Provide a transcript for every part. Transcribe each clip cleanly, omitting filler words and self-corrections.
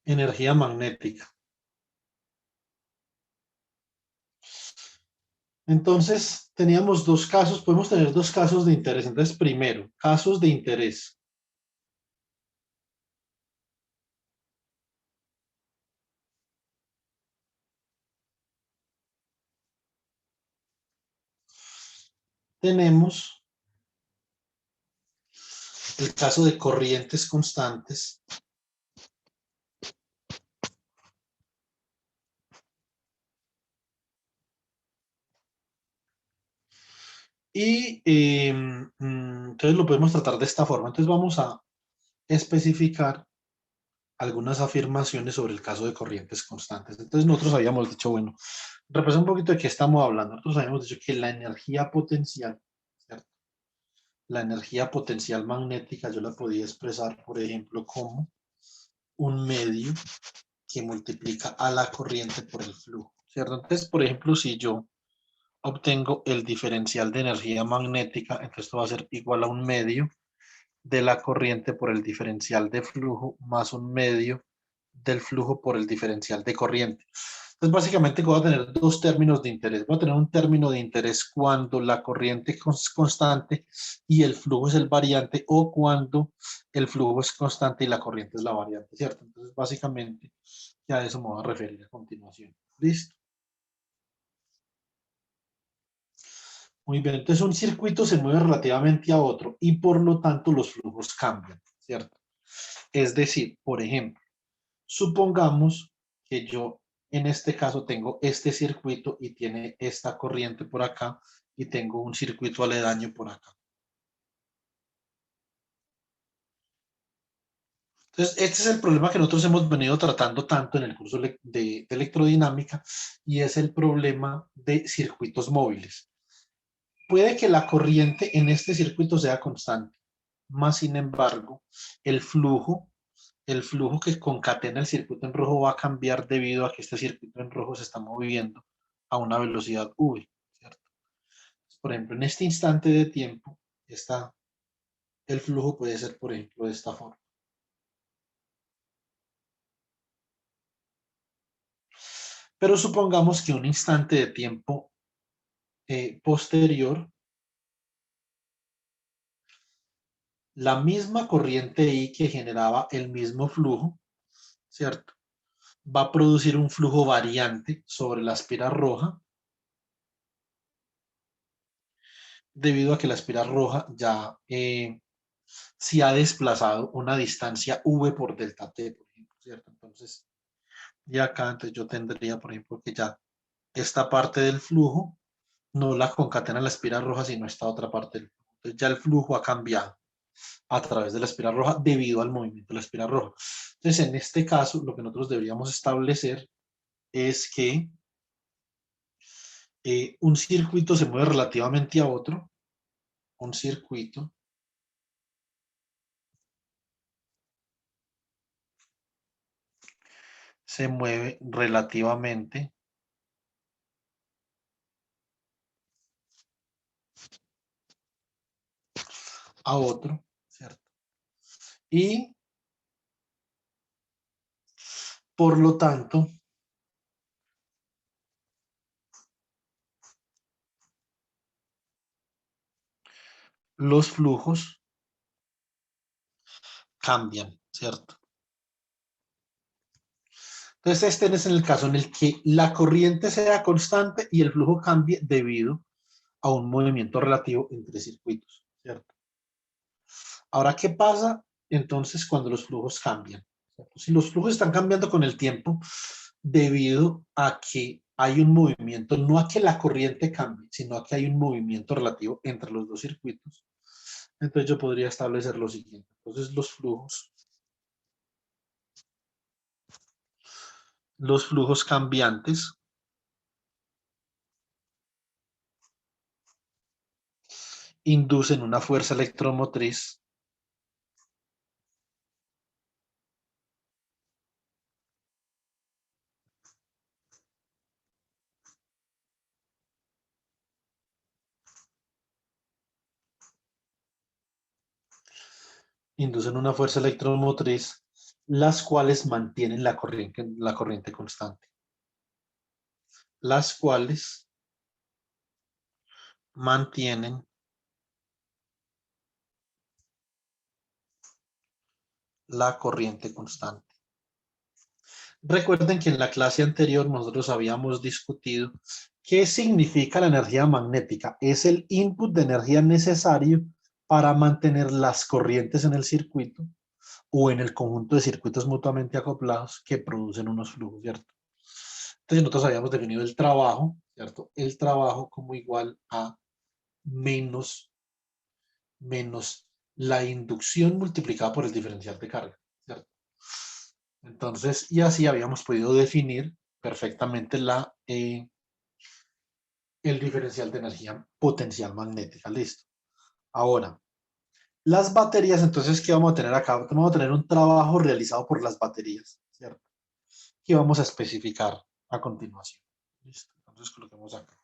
energía magnética. Entonces, teníamos dos casos, podemos tener dos casos de interés. Entonces, primero, casos de interés. Tenemos el caso de corrientes constantes y entonces lo podemos tratar de esta forma. Entonces vamos a especificar algunas afirmaciones sobre el caso de corrientes constantes. Entonces nosotros habíamos dicho, bueno, representa un poquito de qué estamos hablando. Nosotros habíamos dicho que la energía potencial, ¿cierto? La energía potencial magnética yo la podía expresar, por ejemplo, como un medio que multiplica a la corriente por el flujo, ¿cierto? Entonces, por ejemplo, si yo obtengo el diferencial de energía magnética, entonces esto va a ser igual a un medio de la corriente por el diferencial de flujo más un medio del flujo por el diferencial de corriente. Entonces, básicamente voy a tener dos términos de interés. Voy a tener un término de interés cuando la corriente es constante y el flujo es el variante, o cuando el flujo es constante y la corriente es la variante, ¿cierto? Entonces, básicamente, ya a eso me voy a referir a continuación. ¿Listo? Muy bien, entonces un circuito se mueve relativamente a otro y por lo tanto los flujos cambian, ¿cierto? Es decir, por ejemplo, supongamos que yo en este caso tengo este circuito y tiene esta corriente por acá y tengo un circuito aledaño por acá. Entonces, este es el problema que nosotros hemos venido tratando tanto en el curso de electrodinámica, y es el problema de circuitos móviles. Puede que la corriente en este circuito sea constante, más sin embargo, el flujo, el flujo que concatena el circuito en rojo va a cambiar debido a que este circuito en rojo se está moviendo a una velocidad v, ¿cierto? Por ejemplo, en este instante de tiempo, el flujo puede ser, por ejemplo, de esta forma. Pero supongamos que un instante de tiempo posterior, la misma corriente I que generaba el mismo flujo, ¿cierto? Va a producir un flujo variante sobre la espiral roja, debido a que la espiral roja ya se ha desplazado una distancia v por delta t, por ejemplo, ¿cierto? Entonces, y acá entonces yo tendría, por ejemplo, que ya esta parte del flujo no la concatena la espiral roja, sino esta otra parte del flujo. Entonces ya el flujo ha cambiado a través de la espiral roja debido al movimiento de la espiral roja. Entonces, en este caso, lo que nosotros deberíamos establecer es que un circuito se mueve relativamente a otro, un circuito se mueve relativamente a otro, ¿cierto? Y por lo tanto, los flujos cambian, ¿cierto? Entonces, este es el caso en el que la corriente sea constante y el flujo cambie debido a un movimiento relativo entre circuitos, ¿cierto? Ahora, ¿qué pasa entonces cuando los flujos cambian? Si los flujos están cambiando con el tiempo debido a que hay un movimiento, no a que la corriente cambie, sino a que hay un movimiento relativo entre los dos circuitos, entonces yo podría establecer lo siguiente. Entonces, los flujos cambiantes inducen una fuerza electromotriz inducen una fuerza electromotriz las cuales mantienen la corriente constante. Las cuales mantienen la corriente constante. Recuerden que en la clase anterior nosotros habíamos discutido qué significa la energía magnética. Es el input de energía necesario para mantener las corrientes en el circuito o en el conjunto de circuitos mutuamente acoplados que producen unos flujos, ¿cierto? Entonces nosotros habíamos definido el trabajo, ¿cierto? El trabajo como igual a menos, menos la inducción multiplicada por el diferencial de carga, ¿cierto? Entonces, y así habíamos podido definir perfectamente el diferencial de energía potencial magnética. Listo. Ahora, las baterías, entonces, ¿qué vamos a tener acá? Vamos a tener un trabajo realizado por las baterías, ¿cierto? Que vamos a especificar a continuación. Listo. Entonces, coloquemos acá.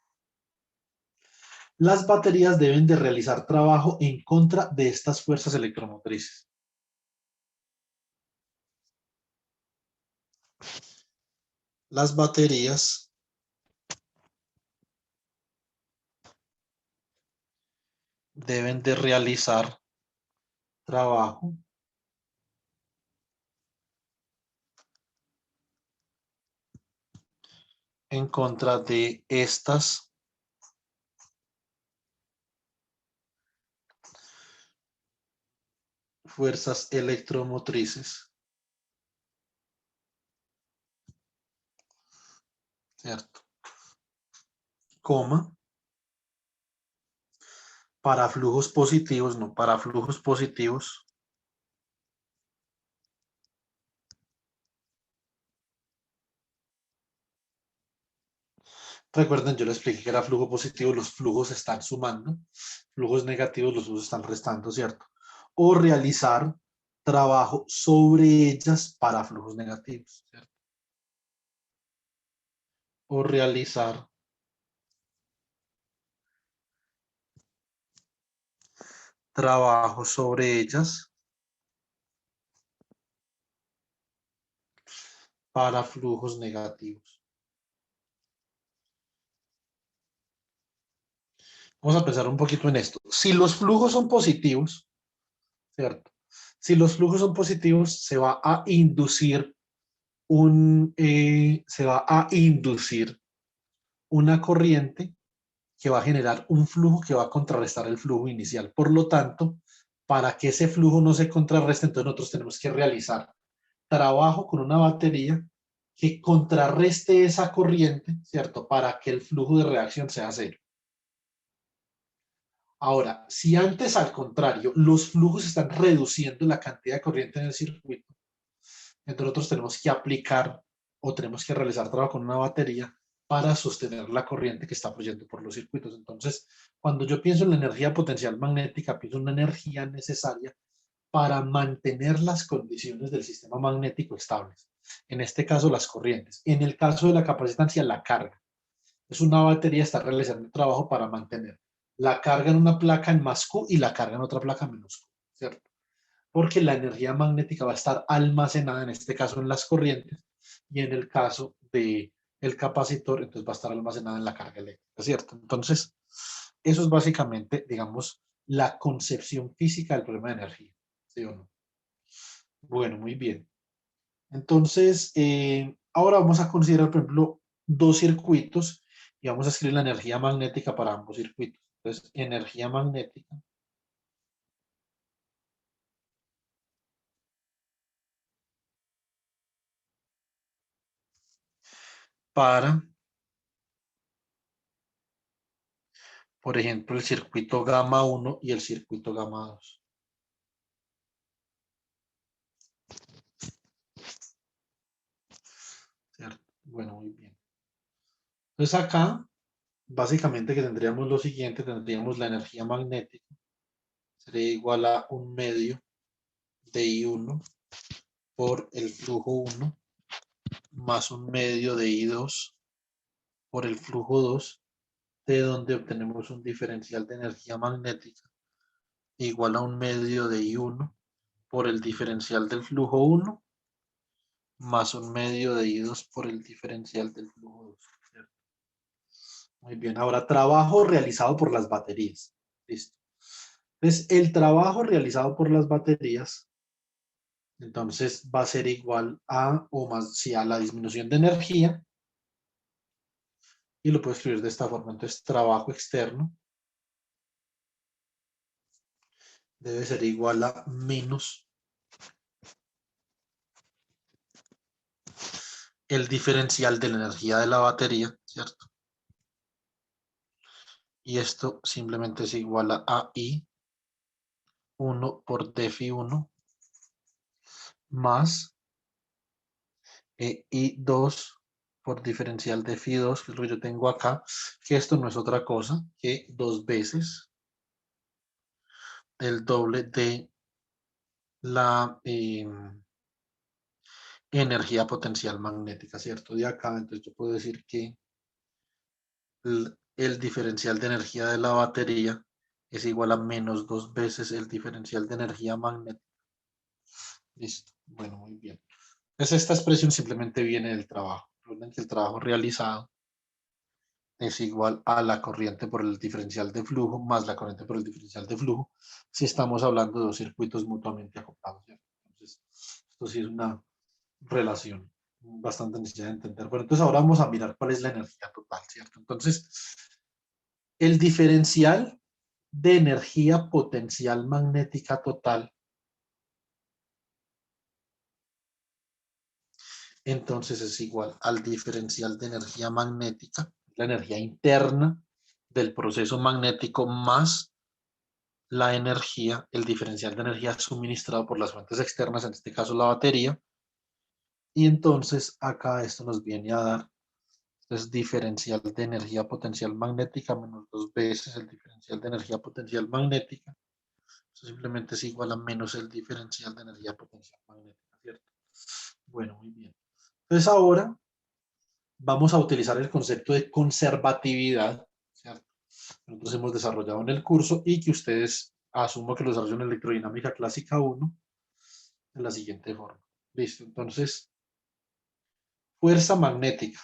Las baterías deben de realizar trabajo en contra de estas fuerzas electromotrices. Las baterías deben de realizar trabajo en contra de estas fuerzas electromotrices, ¿cierto? Coma, para flujos positivos, no, para flujos positivos, recuerden, yo les expliqué que era flujo positivo, los flujos están sumando, flujos negativos, los flujos están restando, ¿cierto? O realizar trabajo sobre ellas para flujos negativos, ¿cierto? O realizar trabajo sobre ellas para flujos negativos. Vamos a pensar un poquito en esto. Si los flujos son positivos, ¿cierto? Si los flujos son positivos, se va a inducir una corriente que va a generar un flujo que va a contrarrestar el flujo inicial. Por lo tanto, para que ese flujo no se contrarreste, entonces nosotros tenemos que realizar trabajo con una batería que contrarreste esa corriente, ¿cierto? Para que el flujo de reacción sea cero. Ahora, si antes, al contrario, los flujos están reduciendo la cantidad de corriente en el circuito, entonces nosotros tenemos que aplicar o tenemos que realizar trabajo con una batería para sostener la corriente que está fluyendo por los circuitos. Entonces, cuando yo pienso en la energía potencial magnética, pienso en una energía necesaria para mantener las condiciones del sistema magnético estables. En este caso, las corrientes. En el caso de la capacitancia, la carga. Es una batería, está realizando un trabajo para mantener la carga en una placa en más Q y la carga en otra placa en menos Q, ¿cierto? Porque la energía magnética va a estar almacenada, en este caso en las corrientes, y en el caso del capacitor, entonces va a estar almacenada en la carga eléctrica, ¿cierto? Entonces, eso es básicamente, digamos, la concepción física del problema de energía, ¿sí o no? Bueno, muy bien. Entonces, ahora vamos a considerar, por ejemplo, dos circuitos y vamos a escribir la energía magnética para ambos circuitos. Entonces, energía magnética para, por ejemplo, el circuito gamma 1 y el circuito gamma 2. ¿Cierto? Bueno, muy bien. Entonces acá, básicamente que tendríamos lo siguiente, tendríamos la energía magnética, sería igual a un medio de I1 por el flujo 1 más un medio de I2 por el flujo 2, de donde obtenemos un diferencial de energía magnética igual a un medio de I1 por el diferencial del flujo 1 más 1/2 de I2 por el diferencial del flujo 2. ¿Cierto? Muy bien, ahora trabajo realizado por las baterías. Listo. Entonces, el trabajo realizado por las baterías, entonces va a ser igual a, o más, sí, a la disminución de energía, y lo puedo escribir de esta forma. Entonces, trabajo externo debe ser igual a menos el diferencial de la energía de la batería, ¿cierto? Y esto simplemente es igual a I1 por dFi1 más I2 por diferencial de Fi2, que es lo que yo tengo acá, que esto no es otra cosa que 2 veces el doble de la energía potencial magnética, ¿cierto? De acá, entonces yo puedo decir que el diferencial de energía de la batería es igual a menos 2 veces el diferencial de energía magnética. Listo. Bueno, muy bien. Entonces esta expresión simplemente viene del trabajo. Recuerden que el trabajo realizado es igual a la corriente por el diferencial de flujo más la corriente por el diferencial de flujo, si estamos hablando de dos circuitos mutuamente acoplados, ¿cierto? Entonces, esto sí es una relación bastante sencilla de entender. Bueno, entonces ahora vamos a mirar cuál es la energía total, ¿cierto? Entonces, el diferencial de energía potencial magnética total, entonces es igual al diferencial de energía magnética, la energía interna del proceso magnético más la energía, el diferencial de energía suministrado por las fuentes externas, en este caso la batería, y entonces acá esto nos viene a dar, entonces diferencial de energía potencial magnética menos 2 veces el diferencial de energía potencial magnética, eso simplemente es igual a menos el diferencial de energía potencial magnética, ¿cierto? Bueno, muy bien. Entonces ahora vamos a utilizar el concepto de conservatividad, ¿cierto? Nosotros hemos desarrollado en el curso y que ustedes asumo que lo desarrollan en electrodinámica clásica 1 de la siguiente forma. Listo, entonces, fuerza magnética.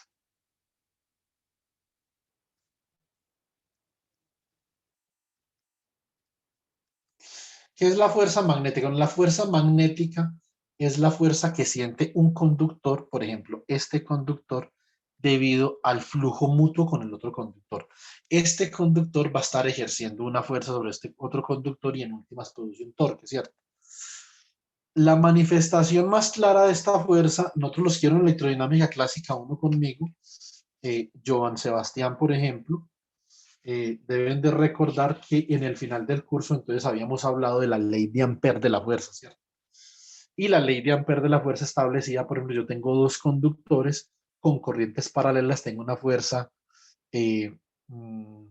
¿Qué es la fuerza magnética? La fuerza magnética es la fuerza que siente un conductor, por ejemplo, este conductor, debido al flujo mutuo con el otro conductor. Este conductor va a estar ejerciendo una fuerza sobre este otro conductor y en últimas produce un torque, ¿cierto? La manifestación más clara de esta fuerza, nosotros los quiero en electrodinámica clásica 1 conmigo, Joan Sebastián, por ejemplo, deben de recordar que en el final del curso entonces habíamos hablado de la ley de Ampère de la fuerza, ¿cierto? Y la ley de Ampère de la fuerza establecía, por ejemplo, yo tengo dos conductores con corrientes paralelas, tengo una fuerza, eh, mm,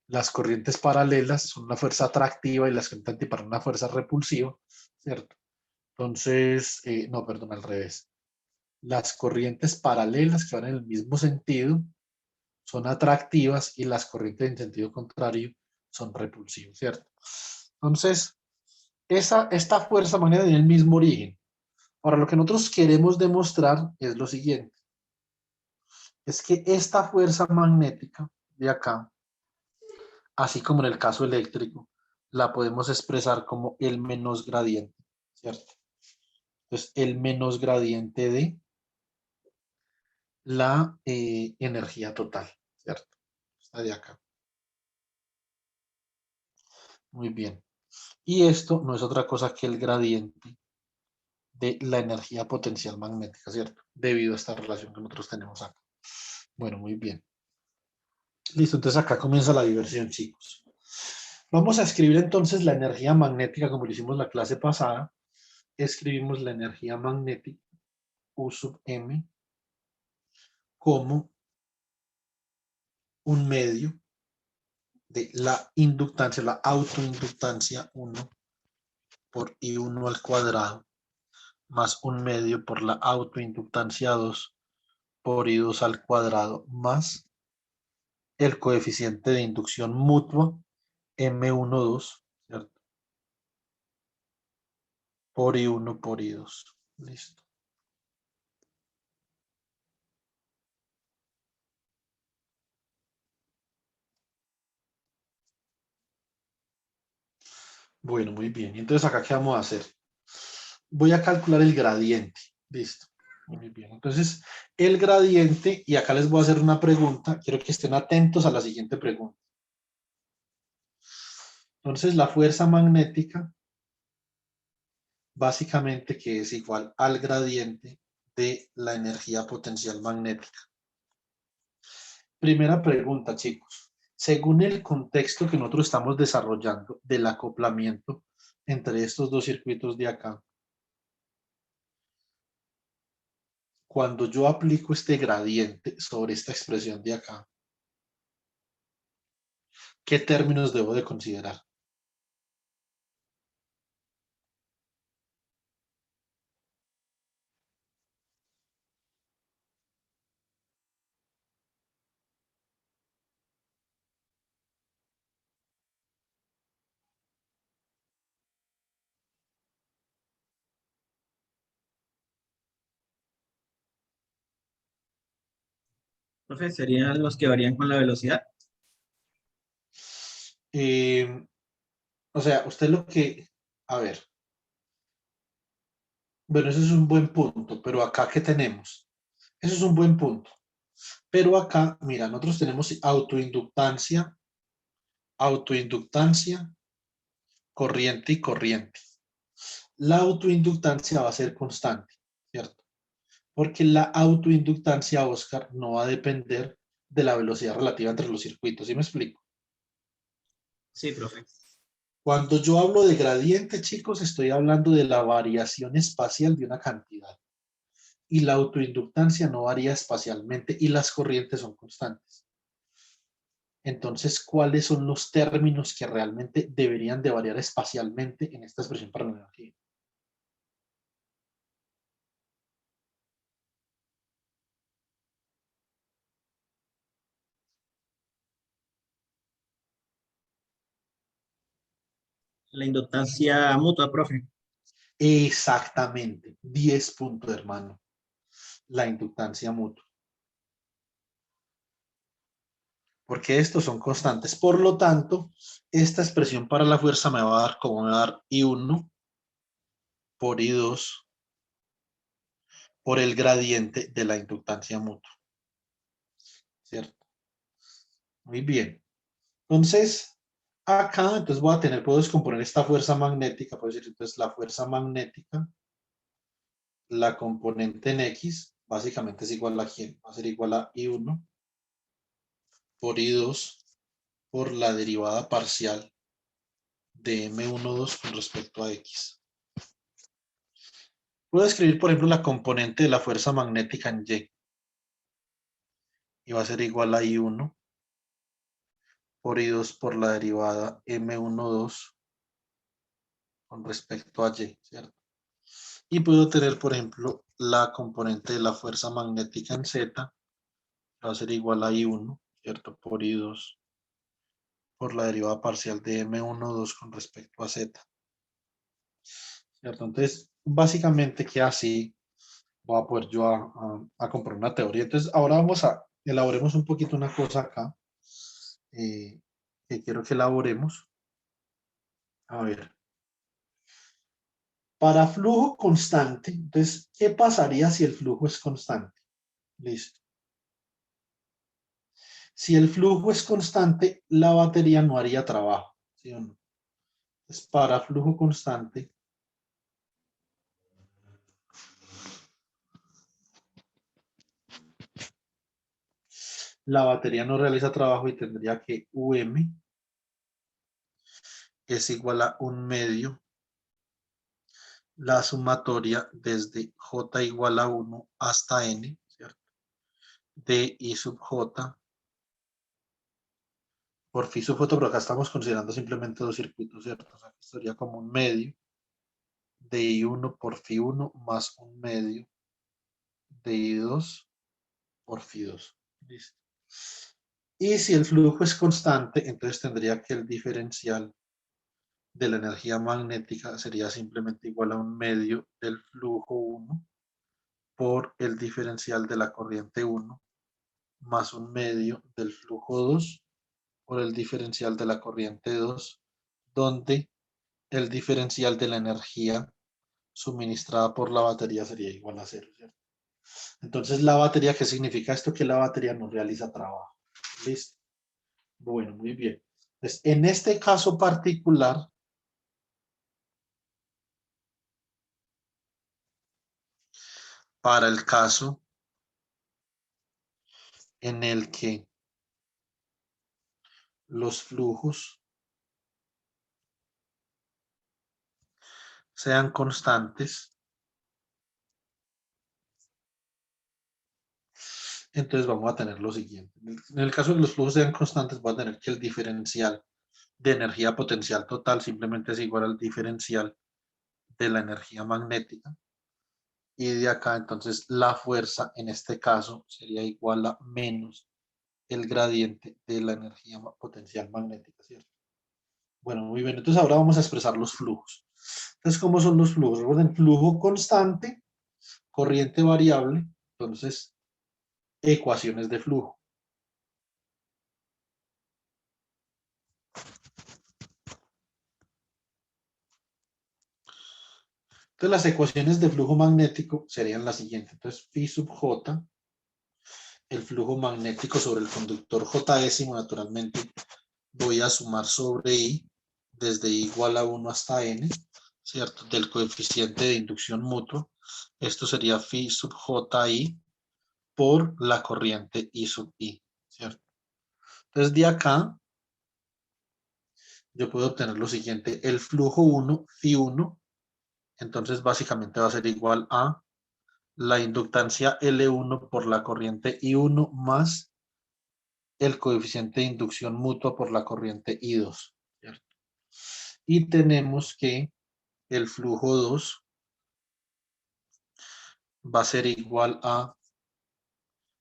las corrientes paralelas son una fuerza atractiva y las corrientes antiparalelas una fuerza repulsiva, ¿cierto? Entonces, no, perdón, al revés. Las corrientes paralelas que van en el mismo sentido son atractivas y las corrientes en sentido contrario son repulsivas, ¿cierto? Entonces, esta fuerza magnética tiene el mismo origen. Ahora, lo que nosotros queremos demostrar es lo siguiente, es que esta fuerza magnética de acá, así como en el caso eléctrico, la podemos expresar como el menos gradiente, ¿cierto? Entonces, el menos gradiente de la energía total, ¿cierto? Está de acá. Muy bien. Y esto no es otra cosa que el gradiente de la energía potencial magnética, ¿cierto? Debido a esta relación que nosotros tenemos acá. Bueno, muy bien. Listo, entonces acá comienza la diversión, chicos. Vamos a escribir entonces la energía magnética como lo hicimos la clase pasada. Escribimos la energía magnética, U sub M, como un medio de la inductancia, la autoinductancia 1 por I1 al cuadrado, más un medio por la autoinductancia 2 por I2 al cuadrado, más el coeficiente de inducción mutua M12, ¿cierto? Por I1 por I2. Listo. Bueno, muy bien. Y entonces acá, ¿qué vamos a hacer? Voy a calcular el gradiente. Listo. Muy bien. Entonces, el gradiente, y acá les voy a hacer una pregunta. Quiero que estén atentos a la siguiente pregunta. Entonces, la fuerza magnética, básicamente, que es igual al gradiente de la energía potencial magnética. Primera pregunta, chicos. Según el contexto que nosotros estamos desarrollando del acoplamiento entre estos dos circuitos de acá, cuando yo aplico este gradiente sobre esta expresión de acá, ¿qué términos debo de considerar? Profe, ¿serían los que varían con la velocidad? Eh, o sea, usted lo que, a ver, bueno, eso es un buen punto, pero acá, ¿qué tenemos? Eso es un buen punto. Pero acá, mira, nosotros tenemos autoinductancia, corriente y corriente. La autoinductancia va a ser constante, ¿cierto? Porque la autoinductancia, Oscar, no va a depender de la velocidad relativa entre los circuitos. ¿Sí me explico? Sí, profe. Cuando yo hablo de gradiente, chicos, estoy hablando de la variación espacial de una cantidad. Y la autoinductancia no varía espacialmente y las corrientes son constantes. Entonces, ¿cuáles son los términos que realmente deberían de variar espacialmente en esta expresión para la energía? La inductancia mutua, profe. Exactamente, 10 puntos, hermano. La inductancia mutua. Porque estos son constantes. Por lo tanto, esta expresión para la fuerza me va a dar como me va a dar I1 por I2 por el gradiente de la inductancia mutua. ¿Cierto? Muy bien. Entonces, acá, entonces voy a tener, puedo descomponer esta fuerza magnética, puedo decir, entonces la fuerza magnética, la componente en X, básicamente es igual a quién, va a ser igual a I1 por I2 por la derivada parcial de M12 con respecto a X. Puedo escribir, por ejemplo, la componente de la fuerza magnética en y va a ser igual a I1 por I2 por la derivada M12 con respecto a Y, ¿cierto? Y puedo tener, por ejemplo, la componente de la fuerza magnética en Z, va a ser igual a I1, ¿cierto? Por I2 por la derivada parcial de M12 con respecto a Z, ¿cierto? Entonces, básicamente que así voy a poder yo a comprar una teoría. Entonces, ahora vamos a elaboremos un poquito una cosa acá eh, que quiero que elaboremos. A ver, para flujo constante, entonces, ¿qué pasaría si el flujo es constante? Listo. Si el flujo es constante, la batería no haría trabajo, ¿sí o no? Entonces, para flujo constante, la batería no realiza trabajo y tendría que UM es igual a un medio la sumatoria desde J igual a 1 hasta N, ¿cierto? De I sub J por phi sub J, pero acá estamos considerando simplemente dos circuitos, ¿cierto? O sea, que sería como un medio de I1 por phi 1 más un medio de I2 por phi 2. Listo. Y si el flujo es constante, entonces tendría que el diferencial de la energía magnética sería simplemente igual a un medio del flujo 1 por el diferencial de la corriente 1 más un medio del flujo 2 por el diferencial de la corriente 2, donde el diferencial de la energía suministrada por la batería sería igual a 0, ¿cierto? Entonces, la batería, ¿qué significa esto? Que la batería no realiza trabajo. ¿Listo? Bueno, muy bien. Entonces, en este caso particular, para el caso en el que los flujos sean constantes, entonces vamos a tener lo siguiente. En el caso de que los flujos sean constantes, voy a tener que el diferencial de energía potencial total simplemente es igual al diferencial de la energía magnética. Y de acá, entonces, la fuerza en este caso sería igual a menos el gradiente de la energía potencial magnética, ¿cierto? Bueno, muy bien. Entonces, ahora vamos a expresar los flujos. Entonces, ¿cómo son los flujos? Recuerden, flujo constante, corriente variable, entonces, ecuaciones de flujo. Entonces, las ecuaciones de flujo magnético serían las siguientes. Entonces, phi sub j, el flujo magnético sobre el conductor j-, naturalmente, voy a sumar sobre I, desde I igual a 1 hasta N, ¿cierto? Del coeficiente de inducción mutuo. Esto sería phi sub JI por la corriente I sub I, ¿cierto? Entonces, de acá, yo puedo obtener lo siguiente. El flujo 1, phi 1, entonces básicamente va a ser igual a la inductancia L1 por la corriente I1 más el coeficiente de inducción mutua por la corriente I2, ¿cierto? Y tenemos que el flujo 2 va a ser igual a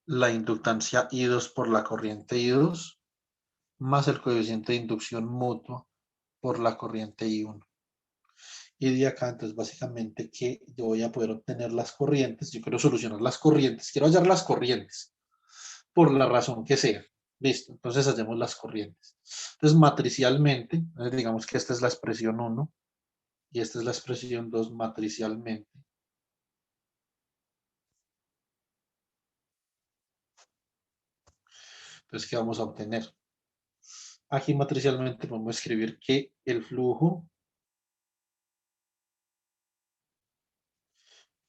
la inductancia I2 por la corriente I2 más el coeficiente de inducción mutua por la corriente I1. Y de acá, entonces, básicamente, que yo voy a poder obtener las corrientes. Yo quiero solucionar las corrientes, quiero hallar las corrientes, por la razón que sea. Listo, entonces hacemos las corrientes. Entonces, matricialmente, digamos que esta es la expresión 1 y esta es la expresión 2 matricialmente. Entonces, ¿qué vamos a obtener? Aquí matricialmente podemos escribir que el flujo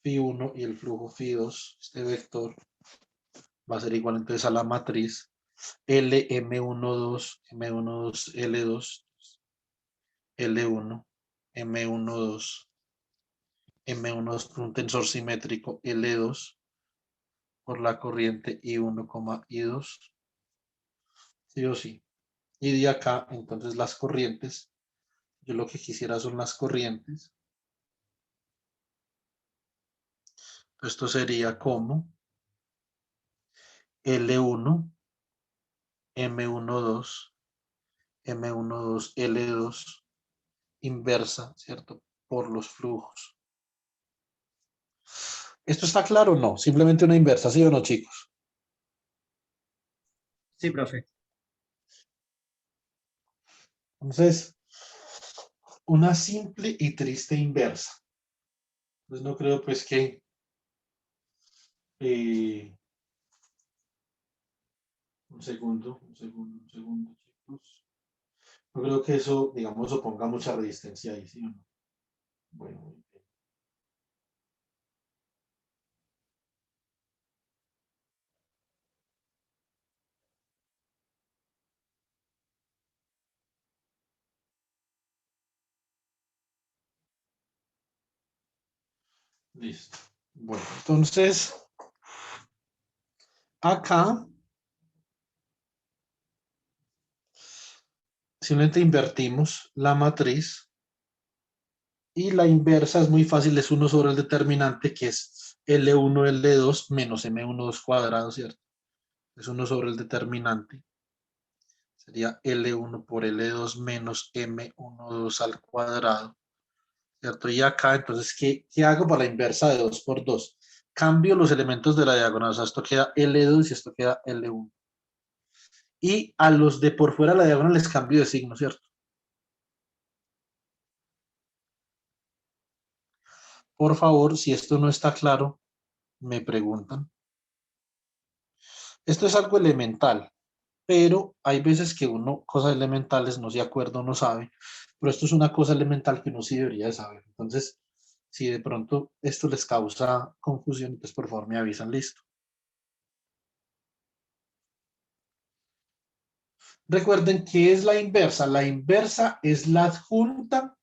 phi1 y el flujo phi2, este vector, va a ser igual entonces a la matriz LM12, M12, L2, L1, M12, M12 por un tensor simétrico L2 por la corriente I1, I2, sí o sí. Y de acá, entonces las corrientes, yo lo que quisiera son las corrientes. Esto sería como L1, M12, M12, L2, inversa, ¿cierto? Por los flujos. ¿Esto está claro o no? Simplemente una inversa, ¿sí o no, chicos? Sí, profe. Entonces, una simple y triste inversa. Pues no creo pues que eh, un segundo, chicos. No creo que eso, digamos, oponga mucha resistencia ahí, ¿sí o no? Bueno, muy bien. Listo. Bueno, entonces, acá simplemente invertimos la matriz y la inversa es muy fácil, es 1 sobre el determinante que es L1, L2 menos M12 cuadrado, ¿cierto? Es 1 sobre el determinante. Sería L1 por L2 menos M12 al cuadrado, ¿cierto? Y acá, entonces, ¿qué hago para la inversa de 2 por 2? Cambio los elementos de la diagonal, o sea, esto queda L2 y esto queda L1. Y a los de por fuera de la diagonal les cambio de signo, ¿cierto? Por favor, si esto no está claro, me preguntan. Esto es algo elemental, pero hay veces que uno, cosas elementales, no se acuerda, no sabe, pero esto es una cosa elemental que uno sí debería de saber. Entonces, si de pronto esto les causa confusión, pues por favor me avisan, listo. Recuerden que es la inversa. La inversa es la adjunta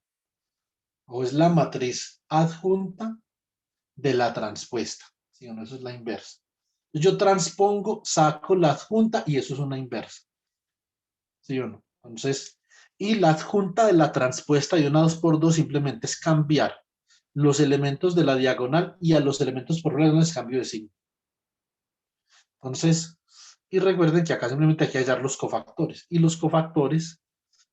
o es la matriz adjunta de la transpuesta. ¿Sí o no? Eso es la inversa. Yo transpongo, saco la adjunta y eso es una inversa. ¿Sí o no? Entonces, y la adjunta de la transpuesta de una 2 por 2 simplemente es cambiar los elementos de la diagonal y a los elementos por les cambio de signo. Entonces, y recuerden que acá simplemente hay que hallar los cofactores. Y los cofactores,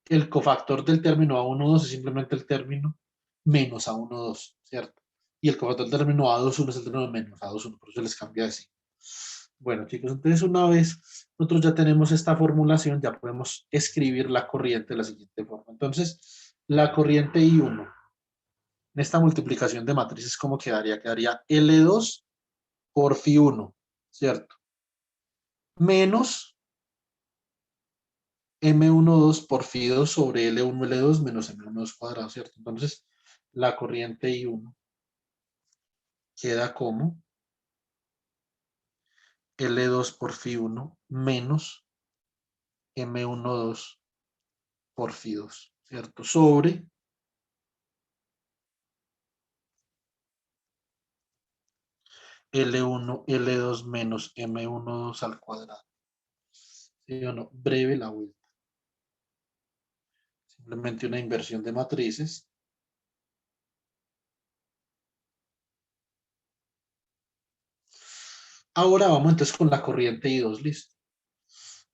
el cofactor del término A12 es simplemente el término menos A12, ¿cierto? Y el cofactor del término A21 es el término menos A21, por eso les cambia de signo. Bueno, chicos, entonces una vez nosotros ya tenemos esta formulación, ya podemos escribir la corriente de la siguiente forma. Entonces, la corriente I1, en esta multiplicación de matrices, ¿cómo quedaría? Quedaría L2 por Φ1, ¿cierto? Menos M12 por Φ2 sobre L1L2 menos M12 cuadrado, ¿cierto? Entonces, la corriente I1 queda como L2 por Φ1 menos M12 por Φ2, ¿cierto? Sobre L1, L2 menos M12 al cuadrado. ¿Sí o no? Breve la vuelta. Simplemente una inversión de matrices. Ahora vamos entonces con la corriente I2, listo.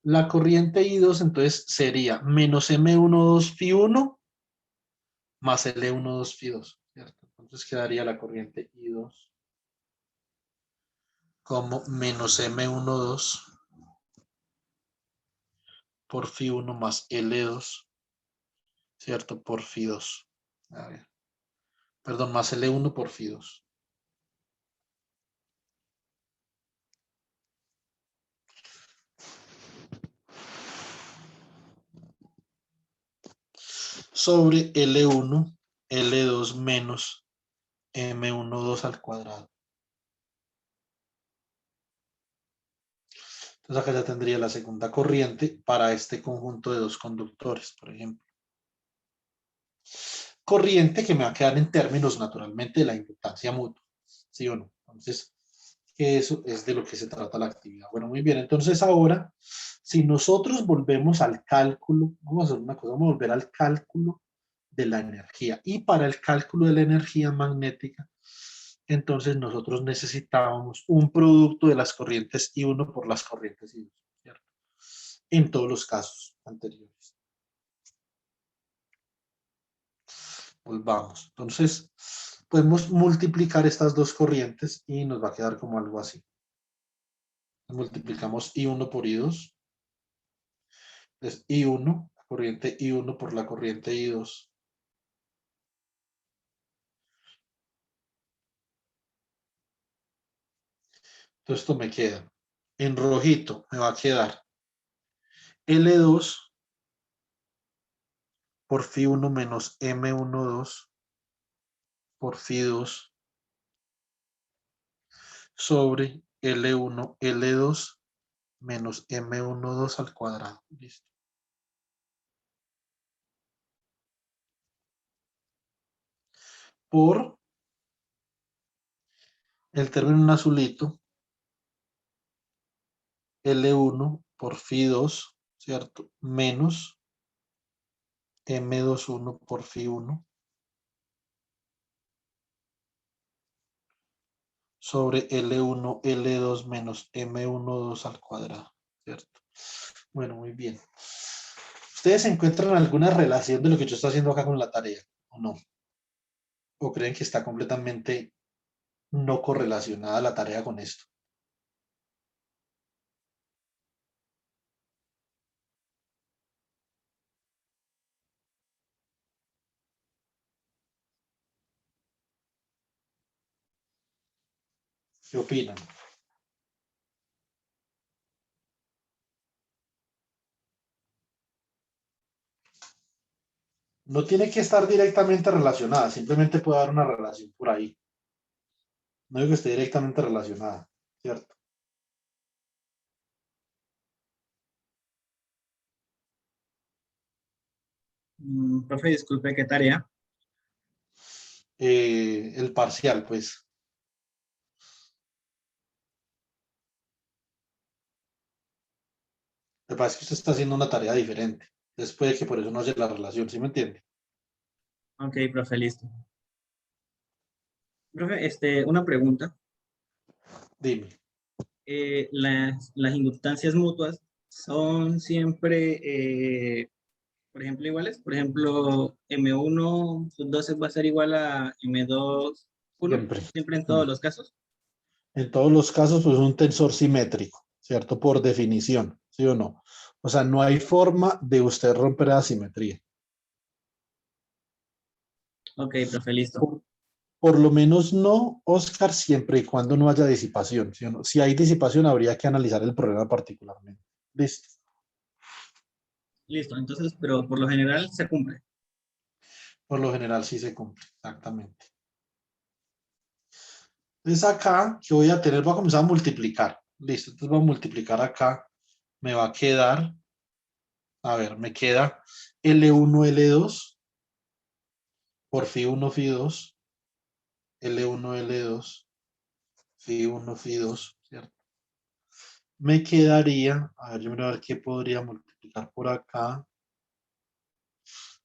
La corriente I2 entonces sería menos M12 Φ1 más L12 Φ2, ¿cierto? Entonces quedaría la corriente I2 como menos M12 por Φ1 más L2, ¿cierto? Por Φ2. A ver, perdón, más L1 por Φ2. Sobre L1, L2 menos M12 al cuadrado. Entonces acá ya tendría la segunda corriente para este conjunto de dos conductores, por ejemplo. Corriente que me va a quedar en términos naturalmente de la inductancia mutua, ¿sí o no? Entonces, eso es de lo que se trata la actividad. Bueno, muy bien, entonces ahora, si nosotros volvemos al cálculo, vamos a hacer una cosa, vamos a volver al cálculo de la energía. Y para el cálculo de la energía magnética, entonces nosotros necesitábamos un producto de las corrientes I1 por las corrientes I2, ¿cierto? En todos los casos anteriores. Volvamos. Entonces, podemos multiplicar estas dos corrientes y nos va a quedar como algo así. Multiplicamos I1 por I2. Es I1, la corriente I1 por la corriente I2. Entonces esto me queda. En rojito me va a quedar L2 por Φ1 menos M12 por Φ2 sobre L1, L2 menos M12 al cuadrado. Listo. Por el término en azulito, L1 por Φ2, ¿cierto? Menos M21 por Φ1 sobre L1, L2 menos M12 al cuadrado, ¿cierto? Bueno, muy bien. ¿Ustedes encuentran alguna relación de lo que yo estoy haciendo acá con la tarea o no? ¿O creen que está completamente no correlacionada la tarea con esto? ¿Qué opinan? No tiene que estar directamente relacionada, simplemente puede haber una relación por ahí. No digo que esté directamente relacionada, ¿cierto? Profe, disculpe, ¿qué tarea? El parcial, pues. Lo que pasa es que usted está haciendo una tarea diferente. Entonces puede que por eso no haya la relación, ¿sí me entiende? Ok, profe, listo. Profe, una pregunta. Dime. Las inductancias mutuas son siempre, por ejemplo, iguales. Por ejemplo, M1 sub 12 va a ser igual a M2 1, Siempre. siempre en todos Mm. los casos. En todos los casos, pues un tensor simétrico, ¿cierto? Por definición, ¿sí o no? O sea, no hay forma de usted romper la simetría. Ok, profe, listo. Por, por lo menos no, Oscar, siempre y cuando no haya disipación, ¿sí o no? Si hay disipación, habría que analizar el problema particularmente. Listo. Listo, entonces, pero por lo general se cumple. Por lo general sí se cumple, exactamente. Entonces acá, que voy a tener? Voy a comenzar a multiplicar. Listo, entonces voy a multiplicar acá. Me va a quedar, a ver, me queda L1, L2 por Φ1, Φ2, L1, L2, Φ1, Φ2, ¿cierto? Me quedaría, a ver, yo miro a ver qué podría multiplicar por acá.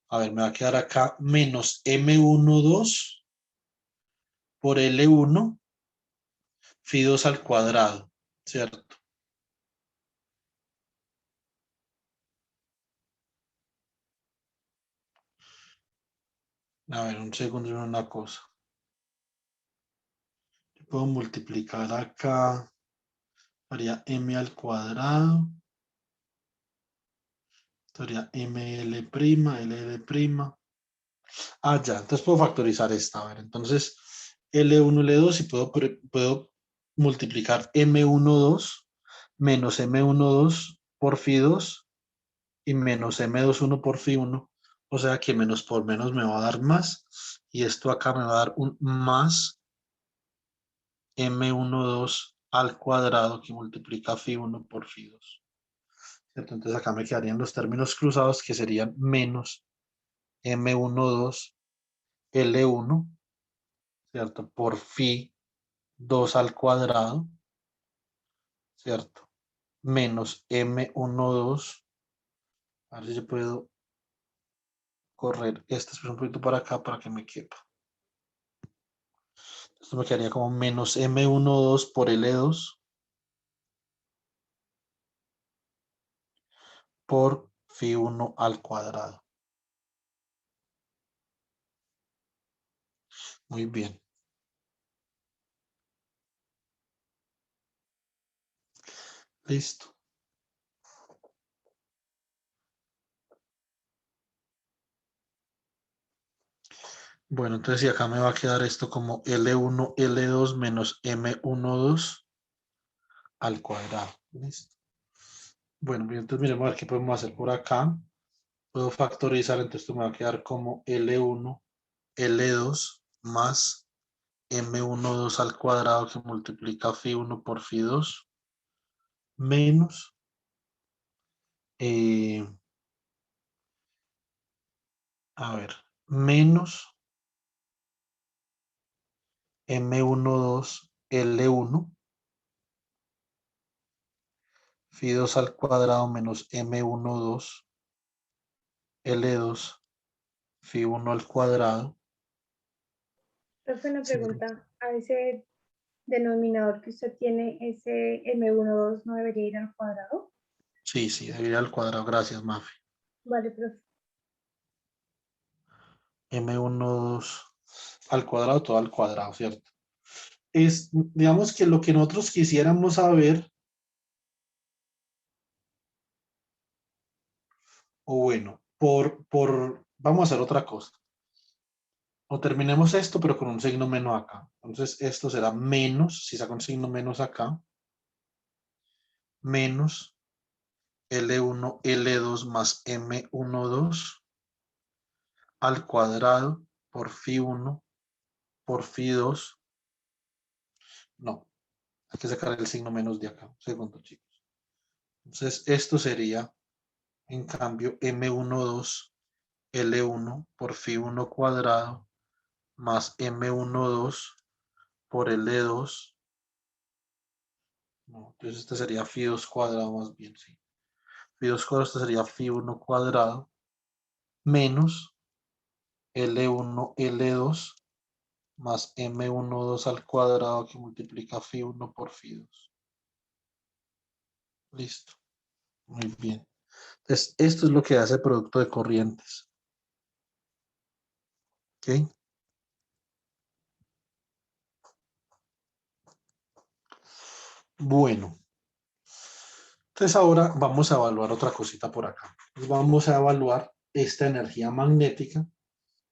A ver, me va a quedar acá menos M12 por L1, Φ2 al cuadrado, ¿cierto? A ver, un segundo en una cosa. Yo puedo multiplicar acá, haría M al cuadrado, sería ML', LL'. Ah, ya, entonces puedo factorizar esta. A ver, entonces L1, L2 y puedo multiplicar M12 menos M12 por Φ2 y menos M21 por Φ1. O sea que menos por menos me va a dar más. Y esto acá me va a dar un más M12 al cuadrado que multiplica Φ1 por Φ2. ¿Cierto? Entonces acá me quedarían los términos cruzados que serían menos M12 L1, ¿cierto? Por Φ 2 al cuadrado, ¿cierto? Menos M12. A ver si yo puedo correr este un poquito para acá para que me quepa. Esto me quedaría como menos M12 por L2 por Φ1 al cuadrado. Muy bien. Listo. Bueno, entonces y acá me va a quedar esto como L1, L2 menos M12 al cuadrado. Listo. Bueno, bien, entonces miremos a ver qué podemos hacer por acá. Puedo factorizar, entonces esto me va a quedar como L1, L2 más M12 al cuadrado que multiplica Φ1 por Φ2 menos, eh, a ver, menos M12 L1 Φ2 al cuadrado menos M12 L2 Φ1 al cuadrado. Profe, una Sí, pregunta. A ese denominador que usted tiene, ese M12 no debería ir al cuadrado. sí, sí, debe ir al cuadrado. Gracias, Mafe. Vale, profe. M12 al cuadrado, todo al cuadrado, ¿cierto? Digamos que lo que nosotros quisiéramos saber, o bueno, vamos a hacer otra cosa. O terminemos esto, pero con un signo menos acá. Entonces, esto será menos, si saco un signo menos acá, menos L1, L2 más M12 al cuadrado por Φ1 por Φ2. No, hay que sacar el signo menos de acá. Un segundo, chicos. Entonces, esto sería, en cambio, M12 L1 por Φ1 cuadrado más M12 por L2. No, entonces este sería Φ2 cuadrado más bien, sí. Φ2 cuadrado, este sería Φ1 cuadrado menos L1 L2 más M12 al cuadrado que multiplica Φ1 por Φ2. Listo. Muy bien. Entonces, esto es lo que hace el producto de corrientes. ¿Ok? Bueno. Entonces ahora vamos a evaluar otra cosita por acá. Vamos a evaluar esta energía magnética,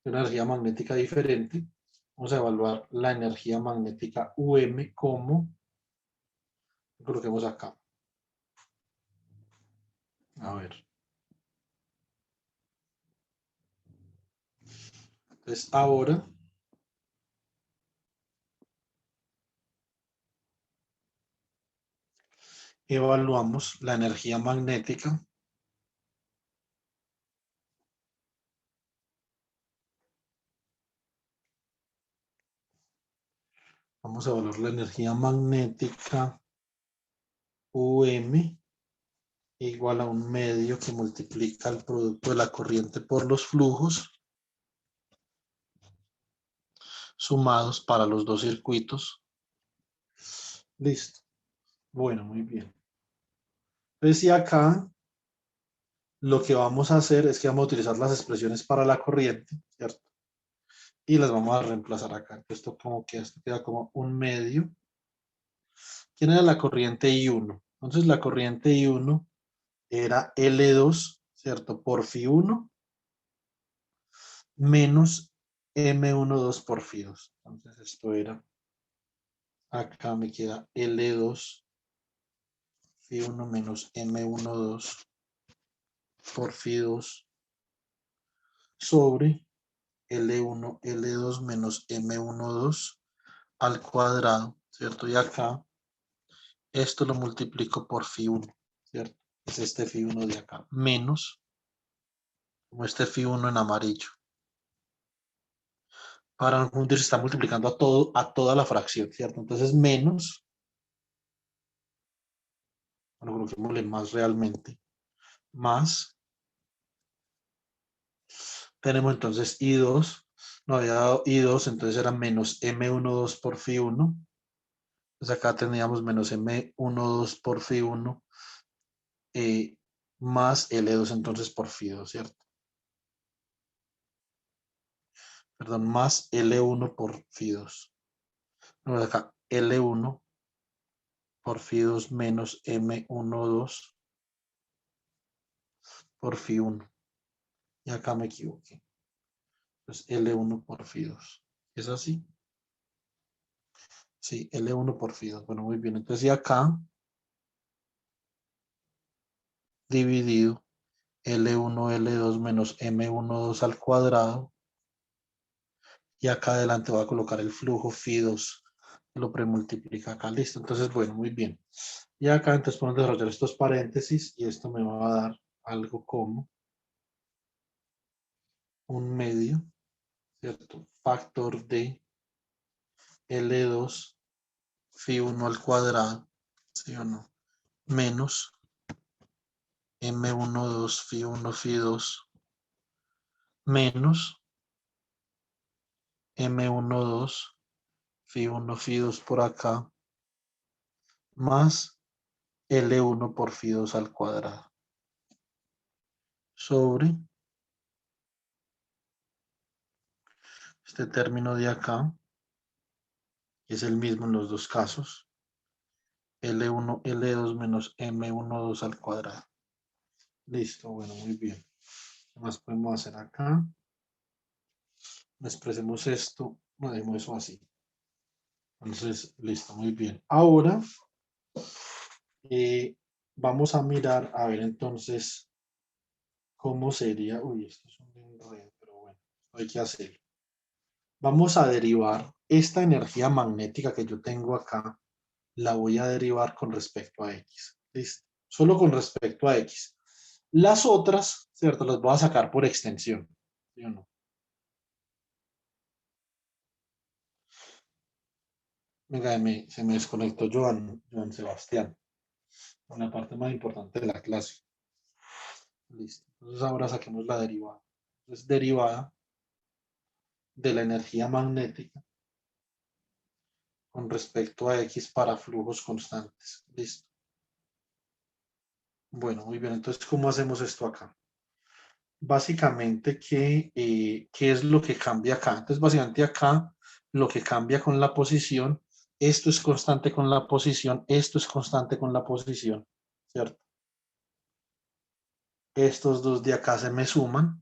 una energía magnética diferente. Vamos a evaluar la energía magnética UM como, coloquemos acá. A ver. Entonces ahora evaluamos la energía magnética Vamos a evaluar la energía magnética UM igual a un medio que multiplica el producto de la corriente por los flujos sumados para los dos circuitos. Listo. Bueno, muy bien. Entonces, y acá lo que vamos a hacer es que vamos a utilizar las expresiones para la corriente, ¿cierto? Y las vamos a reemplazar acá. Esto como que esto queda como un medio. ¿Quién era la corriente I1? Entonces la corriente I1 era L2, ¿cierto? Por Φ1 menos M12 por Φ2. Entonces esto era, acá me queda L2 Φ1 menos M12 por Φ2 sobre L1, L2 menos M12 al cuadrado, ¿cierto? Y acá, esto lo multiplico por Φ1, ¿cierto? Es este Φ1 de acá, menos, como este Φ1 en amarillo. Para no confundir, se está multiplicando a toda la fracción, ¿cierto? Entonces, menos, bueno, coloquémosle más realmente, más, tenemos entonces I2, no había dado I2, entonces era menos M12 por Φ1. Entonces acá teníamos menos M12 por Φ1 más L2 entonces por Φ2, ¿cierto? Perdón, más L1 por Φ2. Entonces acá L1 por Φ2 menos M12 por Φ1. Y acá me equivoqué. Entonces L1 por Φ2. ¿Es así? Sí, L1 por Φ2. Bueno, muy bien. Entonces y acá dividido L1, L2 menos M12 al cuadrado. Y acá adelante voy a colocar el flujo Φ2. Lo premultiplica acá. Listo. Entonces, bueno, muy bien. Y acá entonces podemos desarrollar estos paréntesis y esto me va a dar algo como un medio, ¿cierto? Factor de L2 Φ1 al cuadrado, ¿sí o no? Menos M12 Φ1 Φ2 menos M12 Φ1 Φ2 por acá más L1 por Φ2 al cuadrado sobre este término de acá, que es el mismo en los dos casos, L1, L2 menos M12 al cuadrado. Listo, bueno, muy bien. ¿Qué más podemos hacer acá? expresemos esto, no dejemos eso así. Entonces, listo, muy bien. Ahora vamos a mirar, a ver entonces, cómo sería. Uy, esto es un enredo, pero bueno, hay que hacerlo. Vamos a derivar esta energía magnética que yo tengo acá, la voy a derivar con respecto a X. ¿Listo? Solo con respecto a X. Las otras, ¿cierto? Las voy a sacar por extensión. ¿Sí o no? Venga, se me desconectó Joan Sebastián, una parte más importante de la clase. Listo. Entonces ahora saquemos la derivada. Entonces, derivada de la energía magnética con respecto a X para flujos constantes. Listo. Bueno, muy bien. Entonces, ¿cómo hacemos esto acá? Básicamente, ¿qué es lo que cambia acá? Entonces, básicamente acá, lo que cambia con la posición, esto es constante con la posición, esto es constante con la posición, ¿cierto? Estos dos de acá se me suman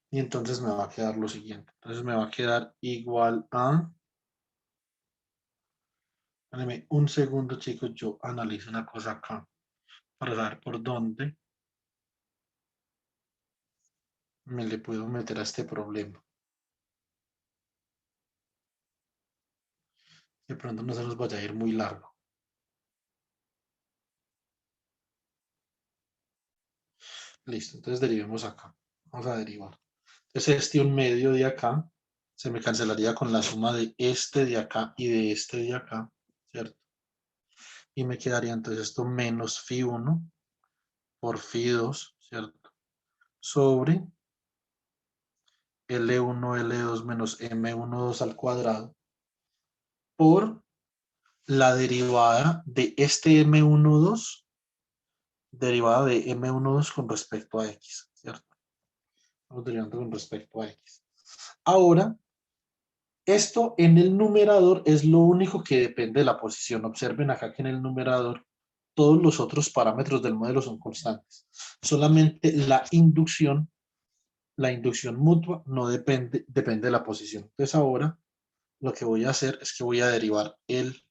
y entonces me va a quedar lo siguiente. Entonces me va a quedar igual a... Espérenme un segundo, chicos, yo analizo una cosa acá para saber por dónde me le puedo meter a este problema. De pronto no se nos vaya a ir muy largo. Listo, entonces derivemos acá. Vamos a derivar. Entonces este 1/2 de acá se me cancelaría con la suma de este de acá y de este de acá, ¿cierto? Y me quedaría entonces esto menos phi1 por phi2, ¿cierto? Sobre L1, L2 menos M12 al cuadrado por la derivada de este M12, derivada de M12 con respecto a X, ¿cierto? Estamos derivando con respecto a X. Ahora, esto en el numerador es lo único que depende de la posición. Observen acá que en el numerador todos los otros parámetros del modelo son constantes. Solamente la inducción mutua no depende de la posición. Entonces ahora lo que voy a hacer es que voy a derivar el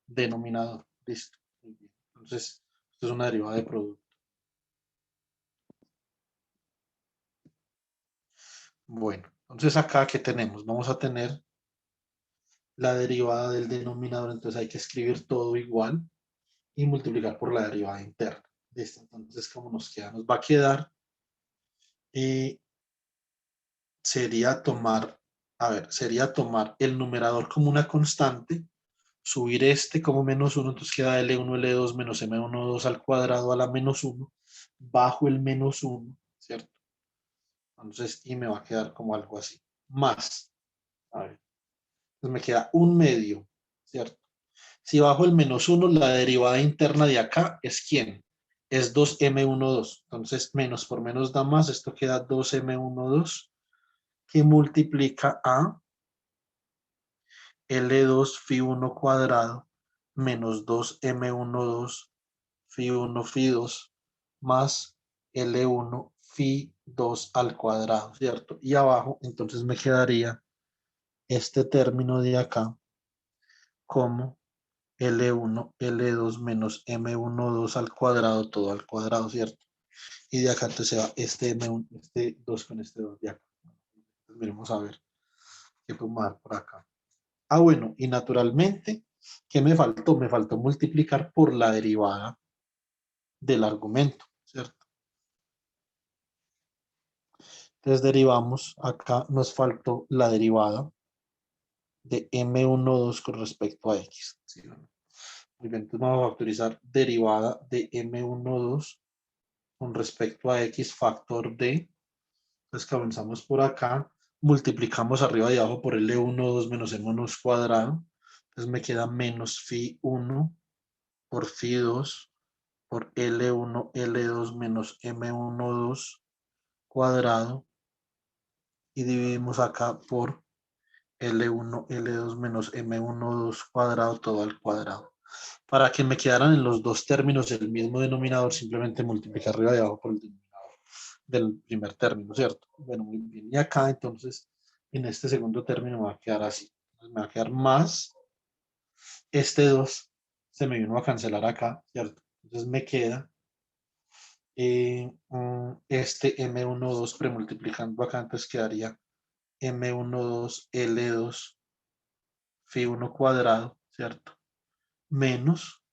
denominador. Listo. Entonces, esto es una derivada de producto. Bueno, entonces acá, ¿qué tenemos? Vamos a tener la derivada del denominador, entonces hay que escribir todo igual y multiplicar por la derivada interna. Listo, entonces, ¿cómo nos queda? Nos va a quedar, sería tomar, a ver, sería tomar el numerador como una constante, subir este como -1, entonces queda L1, L2 menos M12 al cuadrado a la -1, bajo el -1, ¿cierto? Entonces, y me va a quedar como algo así. Más, a ver, entonces me queda 1/2, ¿cierto? Si bajo el -1, la derivada interna de acá es ¿quién? Es 2M12. Entonces, menos por menos da más. Esto queda 2M12 que multiplica a L2 Phi1 cuadrado menos 2M12 Phi1 Phi2 más L1 Phi2 al cuadrado, ¿cierto? Y abajo, entonces me quedaría este término de acá como L1, L2 menos M12 al cuadrado, todo al cuadrado, ¿cierto? Y de acá entonces se va este M1, este 2 con este 2 de acá. Entonces, miremos a ver qué podemos dar por acá. Ah, bueno, y naturalmente, ¿qué me faltó? Me faltó multiplicar por la derivada del argumento, ¿cierto? Entonces derivamos, acá nos faltó la derivada de M12 con respecto a X. ¿Sí? Muy bien, entonces vamos a factorizar derivada de M12 con respecto a X factor de, entonces comenzamos por acá, multiplicamos arriba y abajo por L12 menos M1 cuadrado, entonces me queda menos phi1 por phi2 por L1, L2 menos M12 cuadrado y dividimos acá por L1, L2 menos M12 cuadrado todo al cuadrado. Para que me quedaran en los dos términos el mismo denominador, simplemente multiplicar arriba y abajo por el denominador del primer término, ¿cierto? Bueno, muy bien. Y acá entonces En este segundo término me va a quedar así. Entonces me va a quedar más este 2 se me vino a cancelar acá, ¿cierto? Entonces me queda este M12 premultiplicando acá, entonces quedaría M12 L2 Phi 1 cuadrado, ¿cierto? Menos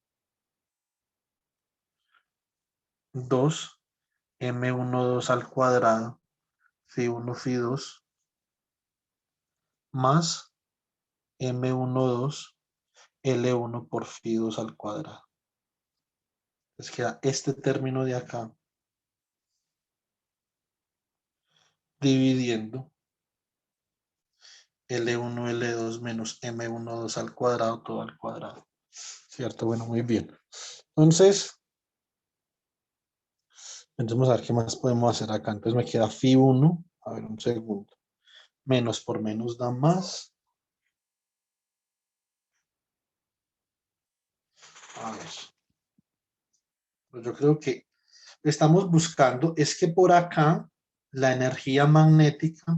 2 M12 al cuadrado Phi 1 Phi 2 más M12 L1 por Phi 2 al cuadrado. Entonces queda este término de acá dividiendo L1, L2 menos M12 al cuadrado, todo al cuadrado. ¿Cierto? Bueno, muy bien. Entonces vamos a ver qué más podemos hacer acá. Entonces me queda phi 1, a ver un segundo. Menos por menos da más. A ver. Pues yo creo que estamos buscando, es que por acá la energía magnética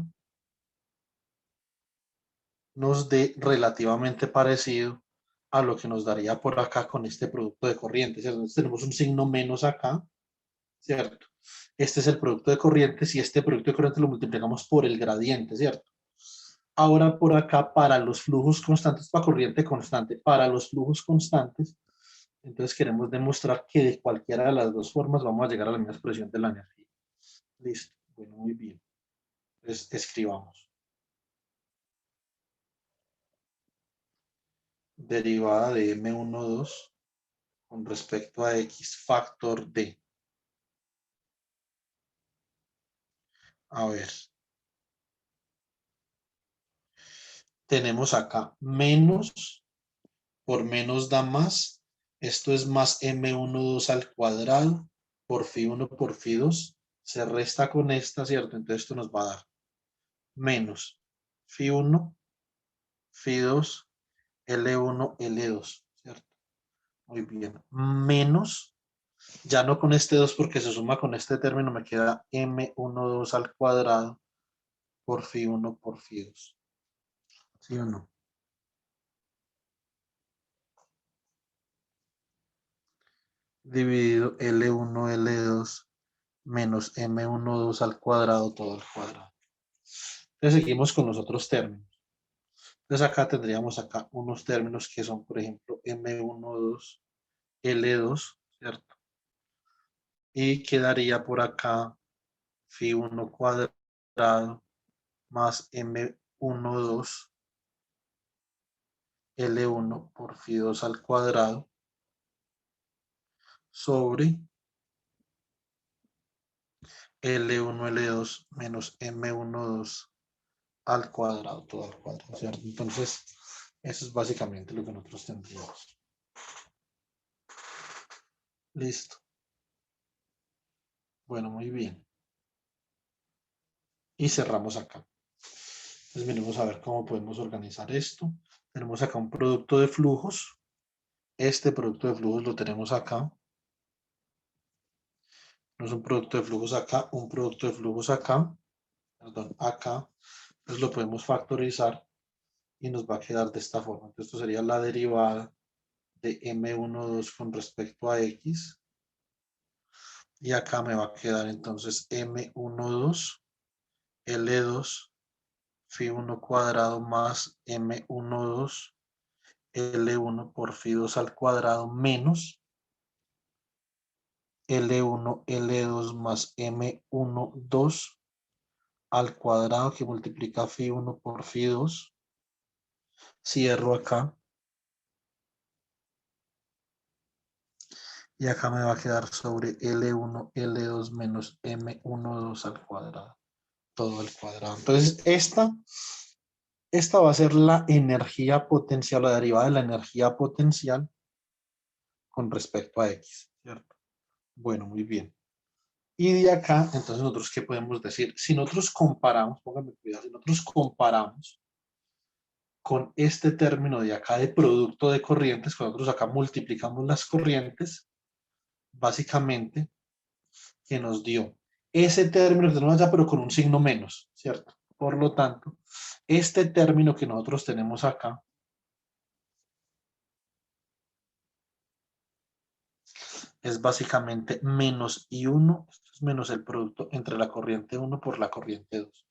nos dé relativamente parecido a lo que nos daría por acá con este producto de corriente. ¿Cierto? Entonces tenemos un signo menos acá, ¿cierto? Este es el producto de corrientes y este producto de corriente lo multiplicamos por el gradiente, ¿cierto? Ahora por acá para los flujos constantes, para corriente constante, para los flujos constantes, entonces queremos demostrar que de cualquiera de las dos formas vamos a llegar a la misma expresión de la energía. Listo, bueno, muy bien. Entonces escribamos. Derivada de M12 con respecto a X factor D. A ver. Tenemos acá menos, por menos da más. Esto es más M12 al cuadrado por phi 1 por phi 2. Se resta con esta, ¿cierto? Entonces esto nos va a dar menos phi 1, phi 2, L1, L2, ¿cierto? Muy bien. Menos, ya no con este 2 porque se suma con este término, me queda M12 al cuadrado por phi 1 por phi 2. ¿Sí o no? Dividido L1, L2 menos M12 al cuadrado todo al cuadrado. Entonces seguimos con los otros términos. Entonces acá tendríamos acá unos términos que son, por ejemplo, M12, L2, ¿cierto? Y quedaría por acá phi 1 cuadrado más M12 L1 por phi 2 al cuadrado sobre L1 L2 menos M12 al cuadrado, todo al cuadrado, ¿cierto? Entonces, eso es básicamente lo que nosotros tendríamos. Listo. Bueno, muy bien. Y cerramos acá. Entonces, miremos a ver cómo podemos organizar esto. Tenemos acá un producto de flujos. Este producto de flujos lo tenemos acá. No es un producto de flujos acá, un producto de flujos acá. Perdón, acá. Entonces lo podemos factorizar y nos va a quedar de esta forma. Entonces, esto sería la derivada de M12 con respecto a X. Y acá me va a quedar entonces M12, L2, phi 1 cuadrado más M12, L1 por phi 2 al cuadrado menos L1, L2 más M12 al cuadrado que multiplica phi 1 por phi 2. Cierro acá. Y acá me va a quedar sobre L1, L2 menos M12 al cuadrado. Todo al cuadrado. Entonces, esta va a ser la energía potencial, la derivada de la energía potencial con respecto a X, ¿cierto? Bueno, muy bien. Y de acá, entonces, nosotros, ¿qué podemos decir? Si nosotros comparamos, pónganme cuidado, si nosotros comparamos con este término de acá de producto de corrientes, cuando nosotros acá multiplicamos las corrientes, básicamente, que nos dio ese término que tenemos allá, pero con un signo menos, ¿cierto? Por lo tanto, este término que nosotros tenemos acá es básicamente menos I1, esto es menos el producto entre la corriente 1 por la corriente 2,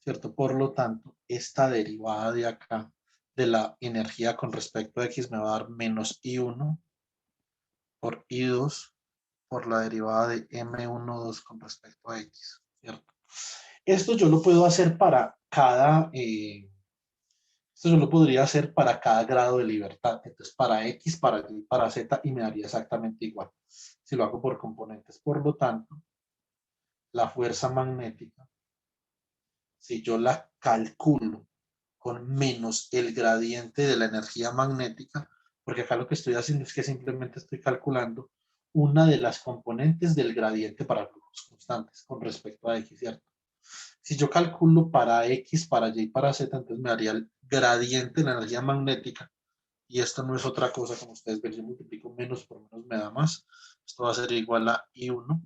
¿cierto? Por lo tanto, esta derivada de acá de la energía con respecto a X me va a dar menos I1 por I2 por la derivada de M12 con respecto a X, ¿cierto? Esto yo lo puedo hacer para cada, esto yo lo podría hacer para cada grado de libertad. Entonces, para X, para Y, para Z, y me daría exactamente igual si lo hago por componentes. Por lo tanto, la fuerza magnética, si yo la calculo con menos el gradiente de la energía magnética, porque acá lo que estoy haciendo es que simplemente estoy calculando una de las componentes del gradiente para flujos constantes con respecto a X, ¿cierto? Si yo calculo para X, para Y, para Z, entonces me daría el gradiente de la energía magnética, y esto no es otra cosa, como ustedes ven, yo multiplico menos por menos me da más. Esto va a ser igual a I1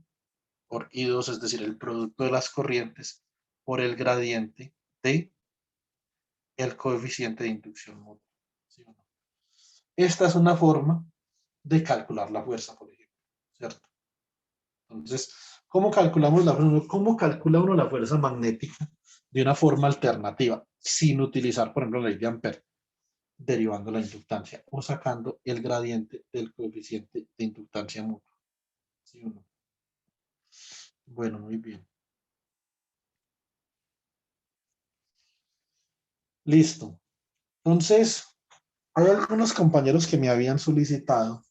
por I2, es decir, el producto de las corrientes por el gradiente de el coeficiente de inducción mutua. ¿Sí o no? Esta es una forma de calcular la fuerza, por ejemplo, ¿cierto? Entonces, ¿cómo calculamos la fuerza? ¿Cómo calcula uno la fuerza magnética de una forma alternativa, sin utilizar, por ejemplo, la ley de Ampère, derivando la inductancia o sacando el gradiente del coeficiente de inductancia mutua? ¿Sí o no? Bueno, muy bien. Listo. Entonces, hay algunos compañeros que me habían solicitado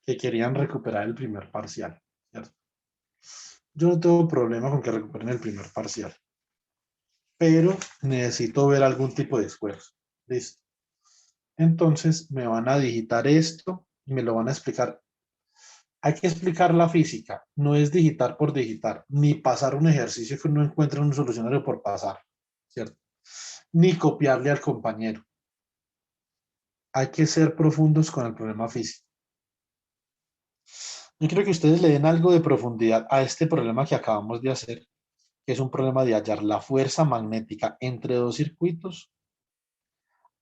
que querían recuperar el primer parcial, ¿cierto? Yo no tengo problema con que recuperen el primer parcial, pero necesito ver algún tipo de esfuerzo. Listo. Entonces me van a digitar esto y me lo van a explicar. Hay que explicar la física, no es digitar por digitar, ni pasar un ejercicio que uno encuentra en un solucionario por pasar, ¿cierto? Ni copiarle al compañero. Hay que ser profundos con el problema físico. Yo quiero que ustedes le den algo de profundidad a este problema que acabamos de hacer, que es un problema de hallar la fuerza magnética entre dos circuitos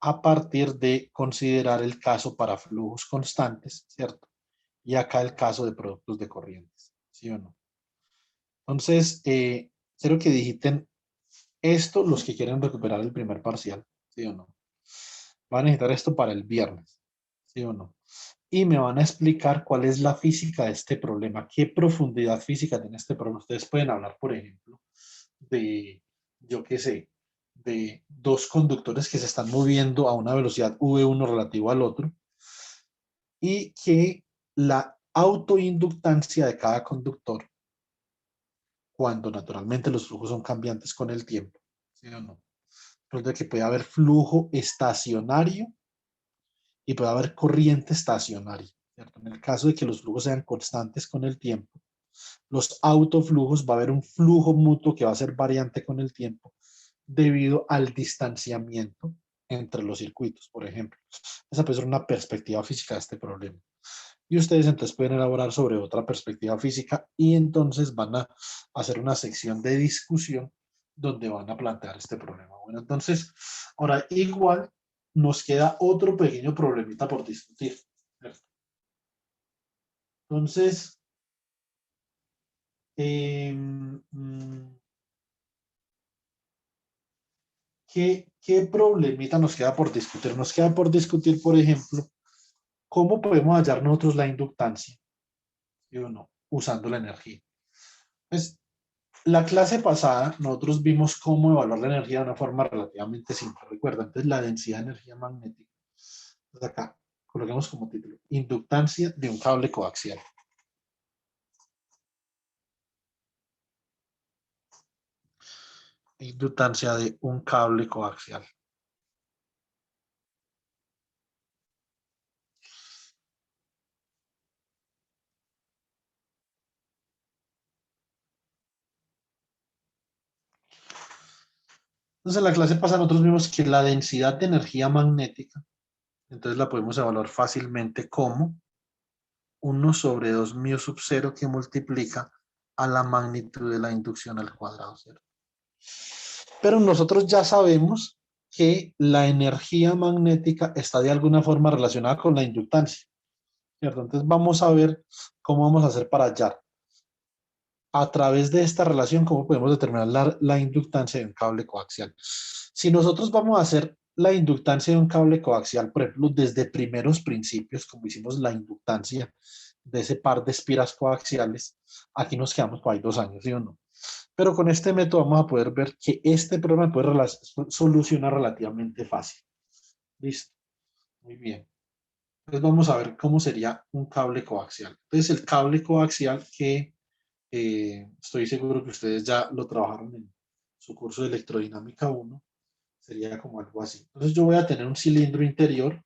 a partir de considerar el caso para flujos constantes, ¿cierto? Y acá el caso de productos de corrientes, ¿sí o no? Entonces, quiero que digiten esto los que quieren recuperar el primer parcial, ¿sí o no? Van a necesitar esto para el viernes, ¿sí o no? Y me van a explicar cuál es la física de este problema, qué profundidad física tiene este problema. Ustedes pueden hablar, por ejemplo, de, yo qué sé, de dos conductores que se están moviendo a una velocidad v1 relativo al otro y que la autoinductancia de cada conductor, cuando naturalmente los flujos son cambiantes con el tiempo, ¿sí o no? Entonces, que puede haber flujo estacionario y puede haber corriente estacionaria, ¿cierto? En el caso de que los flujos sean constantes con el tiempo, los autoflujos va a haber un flujo mutuo que va a ser variante con el tiempo debido al distanciamiento entre los circuitos, por ejemplo. Esa puede ser una perspectiva física de este problema. Y ustedes entonces pueden elaborar sobre otra perspectiva física y entonces van a hacer una sección de discusión donde van a plantear este problema. Bueno, entonces, ahora igual nos queda otro pequeño problemita por discutir, ¿cierto? Entonces, ¿qué problemita nos queda por discutir? Nos queda por discutir, por ejemplo, cómo podemos hallar nosotros la inductancia, ¿sí o no? Usando la energía. Pues, la clase pasada nosotros vimos cómo evaluar la energía de una forma relativamente simple. Recuerda, entonces la densidad de energía magnética. Entonces acá coloquemos como título, inductancia de un cable coaxial. Inductancia de un cable coaxial. Entonces en la clase pasada nosotros vimos que la densidad de energía magnética, entonces la podemos evaluar fácilmente como 1 sobre 2 mu sub 0 que multiplica a la magnitud de la inducción al cuadrado, ¿cierto? Pero nosotros ya sabemos que la energía magnética está de alguna forma relacionada con la inductancia, ¿cierto? Entonces vamos a ver cómo vamos a hacer para hallar a través de esta relación cómo podemos determinar la inductancia de un cable coaxial. Si nosotros vamos a hacer la inductancia de un cable coaxial, por ejemplo, desde primeros principios, como hicimos la inductancia de ese par de espiras coaxiales, aquí nos quedamos por ahí 2 años, ¿sí o no? Pero con este método vamos a poder ver que este problema puede solucionar relativamente fácil. Listo. Muy bien. Entonces vamos a ver cómo sería un cable coaxial. Entonces el cable coaxial que estoy seguro que ustedes ya lo trabajaron en su curso de electrodinámica 1, sería como algo así. Entonces yo voy a tener un cilindro interior.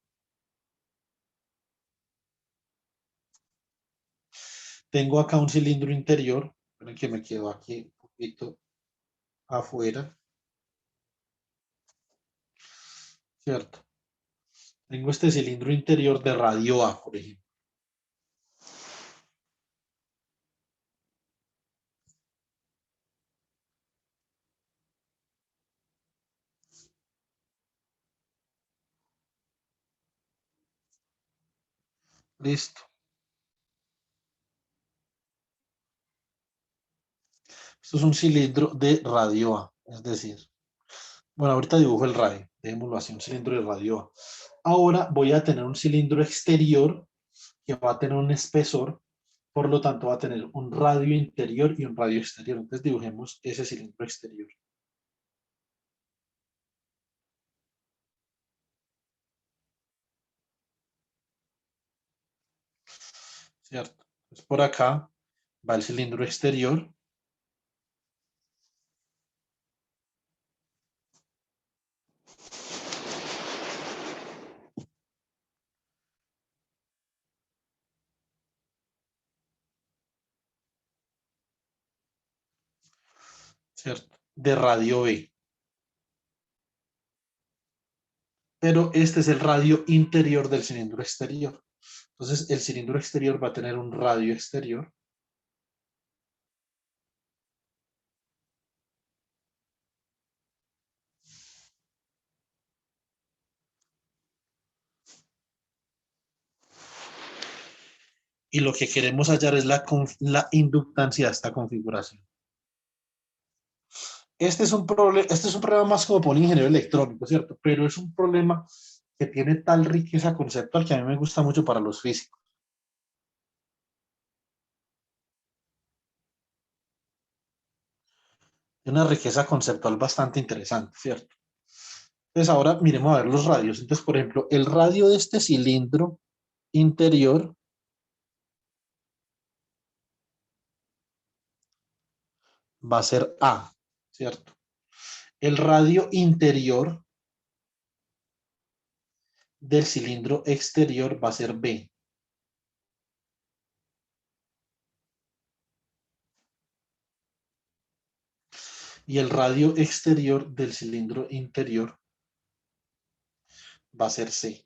Tengo acá un cilindro interior, esperen que me quedo aquí un poquito afuera, ¿cierto? Tengo este cilindro interior de radio A, por ejemplo. Listo. Esto es un cilindro de radio A, es decir, bueno, ahorita dibujo el radio, dejémoslo así, un cilindro de radio A. Ahora voy a tener un cilindro exterior que va a tener un espesor, por lo tanto va a tener un radio interior y un radio exterior. Entonces dibujemos ese cilindro exterior. ¿Cierto? Entonces por acá va el cilindro exterior. ¿Cierto? De radio B. Pero este es el radio interior del cilindro exterior. Entonces el cilindro exterior va a tener un radio exterior. Y lo que queremos hallar es la inductancia de esta configuración. Este es un problema más como por un ingeniero electrónico, ¿cierto? Pero es un problema que tiene tal riqueza conceptual que a mí me gusta mucho para los físicos. Tiene una riqueza conceptual bastante interesante, ¿cierto? Entonces ahora miremos a ver los radios. Entonces, por ejemplo, el radio de este cilindro interior va a ser A, ¿cierto? El radio interior del cilindro exterior va a ser B. Y el radio exterior del cilindro interior va a ser C.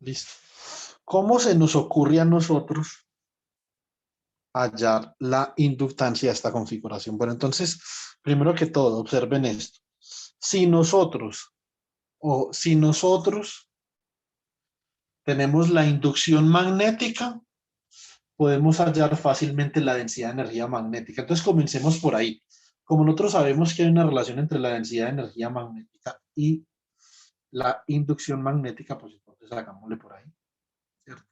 Listo. ¿Cómo se nos ocurre a nosotros hallar la inductancia de esta configuración? Bueno, entonces, primero que todo, observen esto. Si nosotros tenemos la inducción magnética, podemos hallar fácilmente la densidad de energía magnética. Entonces, comencemos por ahí. Como nosotros sabemos que hay una relación entre la densidad de energía magnética y la inducción magnética, pues entonces hagámosle por ahí, ¿cierto?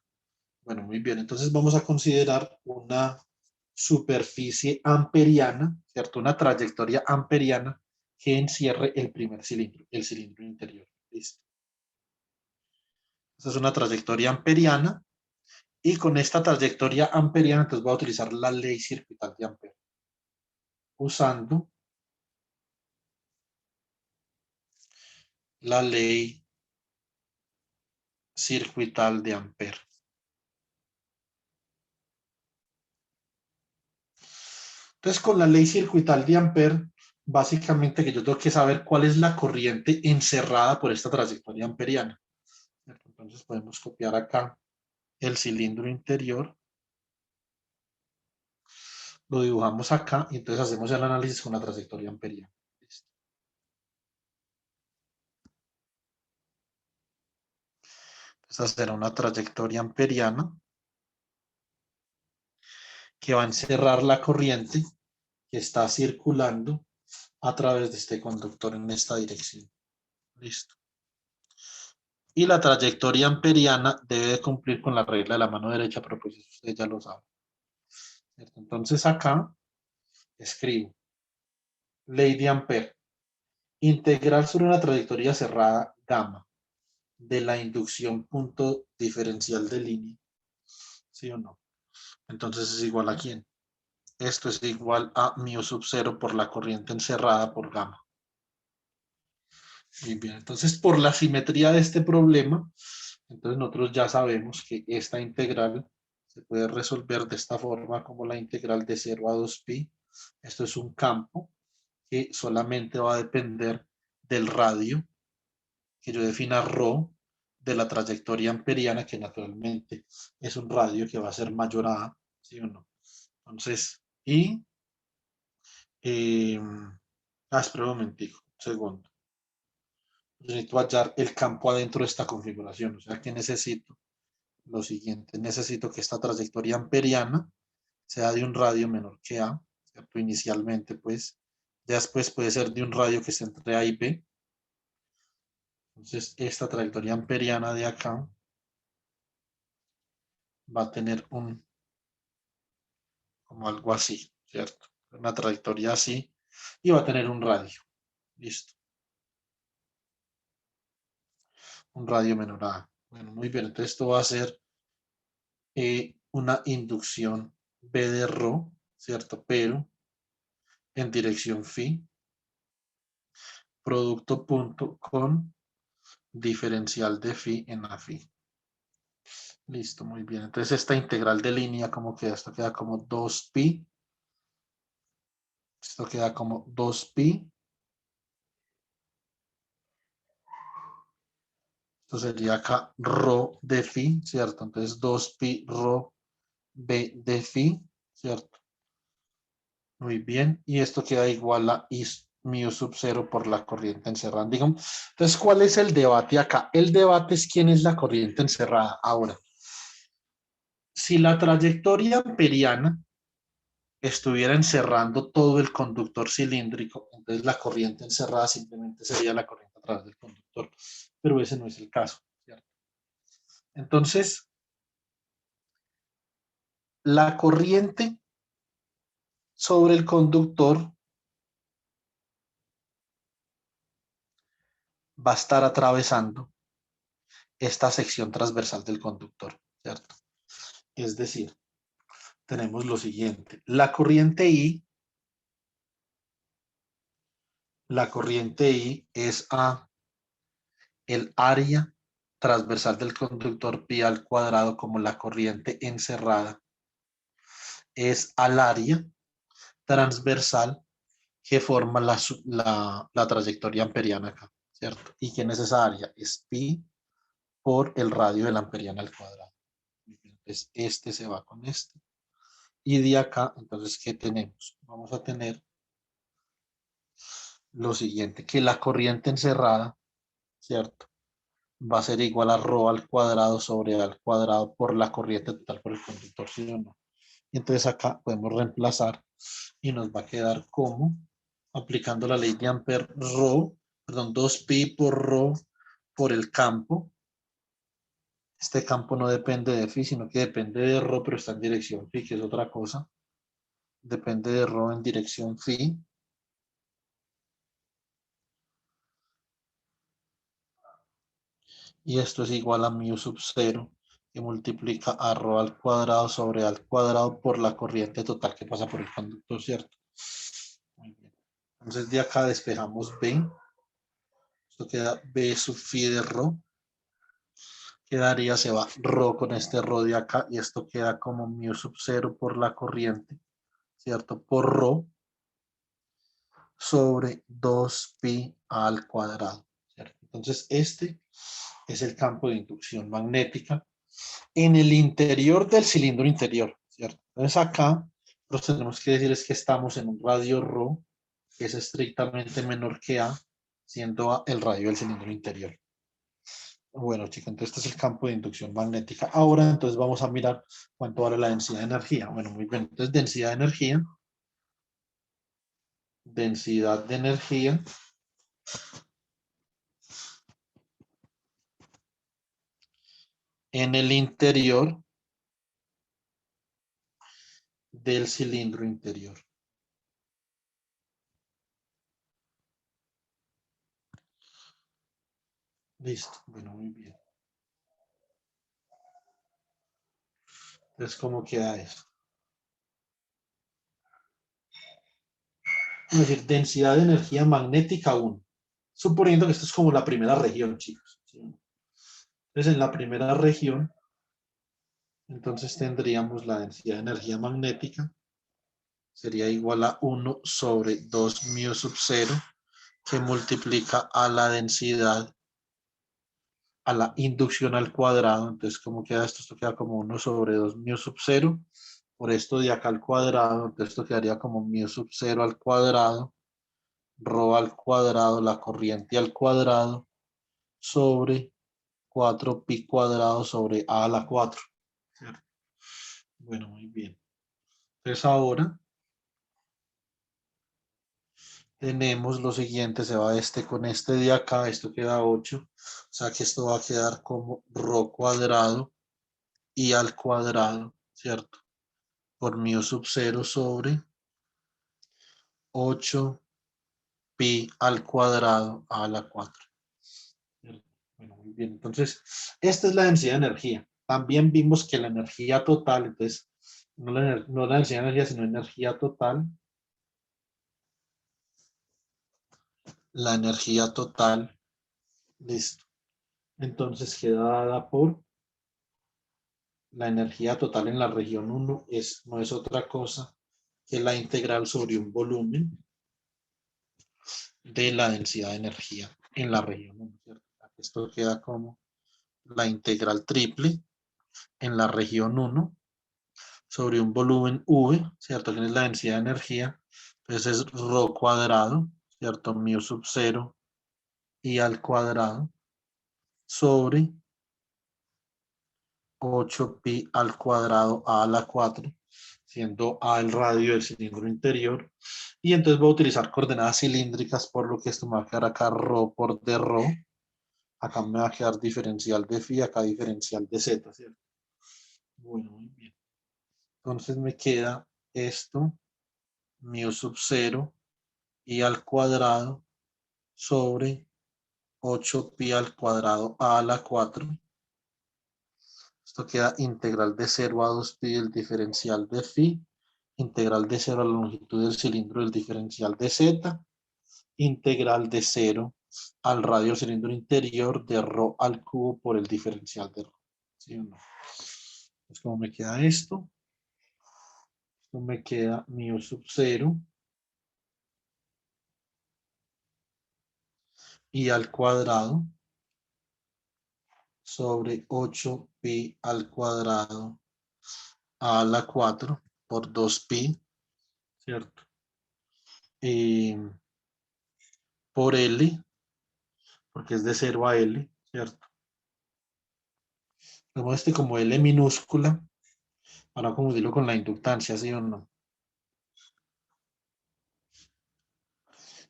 Bueno, muy bien. Entonces vamos a considerar una superficie amperiana, ¿cierto? Una trayectoria amperiana que encierre el primer cilindro, el cilindro interior. ¿Listo? Esta es una trayectoria amperiana y con esta trayectoria amperiana entonces voy a utilizar la ley circuital de Ampere. Usando la ley circuital de Ampere. Entonces, con la ley circuital de Ampere, básicamente que yo tengo que saber cuál es la corriente encerrada por esta trayectoria amperiana. Entonces, podemos copiar acá el cilindro interior. lo dibujamos acá y entonces hacemos el análisis con la trayectoria amperiana. Listo. Esta será una trayectoria amperiana que va a encerrar la corriente que está circulando a través de este conductor en esta dirección. Listo. Y la trayectoria amperiana debe de cumplir con la regla de la mano derecha, pero pues eso ustedes ya lo saben. ¿Cierto? Entonces acá escribo ley de Ampere. Integral sobre una trayectoria cerrada gamma de la inducción punto diferencial de línea. ¿Sí o no? Entonces es igual a ¿quién? Esto es igual a mu sub 0 por la corriente encerrada por gamma. Muy bien, entonces por la simetría de este problema, entonces nosotros ya sabemos que esta integral se puede resolver de esta forma como la integral de 0 a 2pi. Esto es un campo que solamente va a depender del radio que yo defina ρ de la trayectoria amperiana, que naturalmente es un radio que va a ser mayor a A, ¿sí o no? Entonces, espera un momentico, un segundo. Necesito hallar el campo adentro de esta configuración, o sea que necesito lo siguiente, necesito que esta trayectoria amperiana sea de un radio menor que A, ¿cierto? Inicialmente, pues, ya después puede ser de un radio que esté entre A y B. Entonces, esta trayectoria amperiana de acá va a tener como algo así, ¿cierto? Una trayectoria así y va a tener un radio. Listo. Un radio menor a A. Bueno, muy bien. Entonces, esto va a ser una inducción B de ρ, ¿cierto? Pero en dirección phi, producto punto con diferencial de phi en A phi. Listo, muy bien. Entonces esta integral de línea, ¿cómo queda? Esto queda como 2pi. Esto queda como 2pi. Esto sería acá ρ de phi, ¿cierto? Entonces 2pi ρ b de phi, ¿cierto? Muy bien. Y esto queda igual a mu sub 0 por la corriente encerrada. Digamos, entonces, ¿cuál es el debate acá? El debate es quién es la corriente encerrada. Ahora, si la trayectoria amperiana estuviera encerrando todo el conductor cilíndrico, entonces la corriente encerrada simplemente sería la corriente a través del conductor. Pero ese no es el caso, ¿cierto? Entonces, la corriente sobre el conductor va a estar atravesando esta sección transversal del conductor, ¿cierto? Es decir, tenemos lo siguiente. La corriente I es a el área transversal del conductor pi al cuadrado, como la corriente encerrada es al área transversal que forma la trayectoria amperiana acá, ¿cierto? ¿Y quién es esa área? Es pi por el radio de la amperiana al cuadrado. Entonces, este se va con este. Y de acá, entonces, ¿qué tenemos? Vamos a tener lo siguiente, que la corriente encerrada, ¿cierto? Va a ser igual a ρ al cuadrado sobre A al cuadrado por la corriente total por el conductor, ¿sí o no? Y entonces acá podemos reemplazar y nos va a quedar como, aplicando la ley de Ampere, 2pi por ρ por el campo. Este campo no depende de phi, sino que depende de ρ, pero está en dirección phi, que es otra cosa. Depende de ρ en dirección phi. Y esto es igual a mu sub 0, que multiplica a ρ al cuadrado sobre A al cuadrado por la corriente total que pasa por el conductor, ¿cierto? Muy bien. Entonces de acá despejamos B. Esto queda B sub phi de ρ. Quedaría, se va ρ con este ρ de acá y esto queda como mu sub 0 por la corriente, ¿cierto? Por ρ sobre 2pi al cuadrado, ¿cierto? Entonces este es el campo de inducción magnética en el interior del cilindro interior, ¿cierto? Entonces acá tenemos que decir es que estamos en un radio ρ que es estrictamente menor que A, siendo A el radio del cilindro interior. Bueno, chicos, entonces este es el campo de inducción magnética. Ahora, entonces vamos a mirar cuánto vale la densidad de energía. Bueno, muy bien. Entonces, densidad de energía en el interior del cilindro interior. Listo. Bueno, muy bien. Entonces, ¿cómo queda eso? Es decir, densidad de energía magnética 1. Suponiendo que esto es como la primera región, chicos. ¿Sí? Entonces, en la primera región, entonces tendríamos la densidad de energía magnética. Sería igual a 1 sobre 2 mu sub 0, que multiplica a la densidad, a la inducción al cuadrado. Entonces, ¿cómo queda esto? Esto queda como 1 sobre 2 mu sub 0. Por esto de acá al cuadrado, entonces esto quedaría como mu sub 0 al cuadrado, rho al cuadrado, la corriente al cuadrado, sobre 4 pi cuadrado sobre a la 4. ¿Cierto? Bueno, muy bien. Entonces ahora tenemos lo siguiente, se va este con este de acá, esto queda 8, o sea que esto va a quedar como rho cuadrado y al cuadrado, ¿cierto? Por mu sub 0 sobre 8 pi al cuadrado a la 4. Bueno, muy bien. Entonces, esta es la densidad de energía. También vimos que la energía total, entonces, no la densidad de energía, sino energía total. La energía total, listo. Entonces queda dada por la energía total en la región 1, no es otra cosa que la integral sobre un volumen de la densidad de energía en la región 1, ¿cierto? Esto queda como la integral triple en la región 1 sobre un volumen V, ¿cierto? Que es la densidad de energía. Entonces es rho cuadrado, ¿cierto? Mu sub 0 y al cuadrado sobre 8 pi al cuadrado a la 4, siendo a el radio del cilindro interior. Y entonces voy a utilizar coordenadas cilíndricas, por lo que esto me va a quedar acá rho por d rho. Acá me va a quedar diferencial de phi, acá diferencial de z, ¿cierto? Bueno, muy bien. Entonces me queda esto, mu sub 0 y al cuadrado sobre 8 pi al cuadrado a la 4. Esto queda integral de 0 a 2 pi del diferencial de phi, integral de 0 a la longitud del cilindro del diferencial de z, integral de 0 al radio del cilindro interior de rho al cubo por el diferencial de rho. ¿Sí o no? Entonces, ¿cómo me queda esto? Esto me queda mu sub 0 y al cuadrado sobre 8 pi al cuadrado a la 4 por 2 pi, ¿cierto? Por L, porque es de 0 a L, ¿cierto? Vemos este como L minúscula, para confundirlo con la inductancia, ¿sí o no?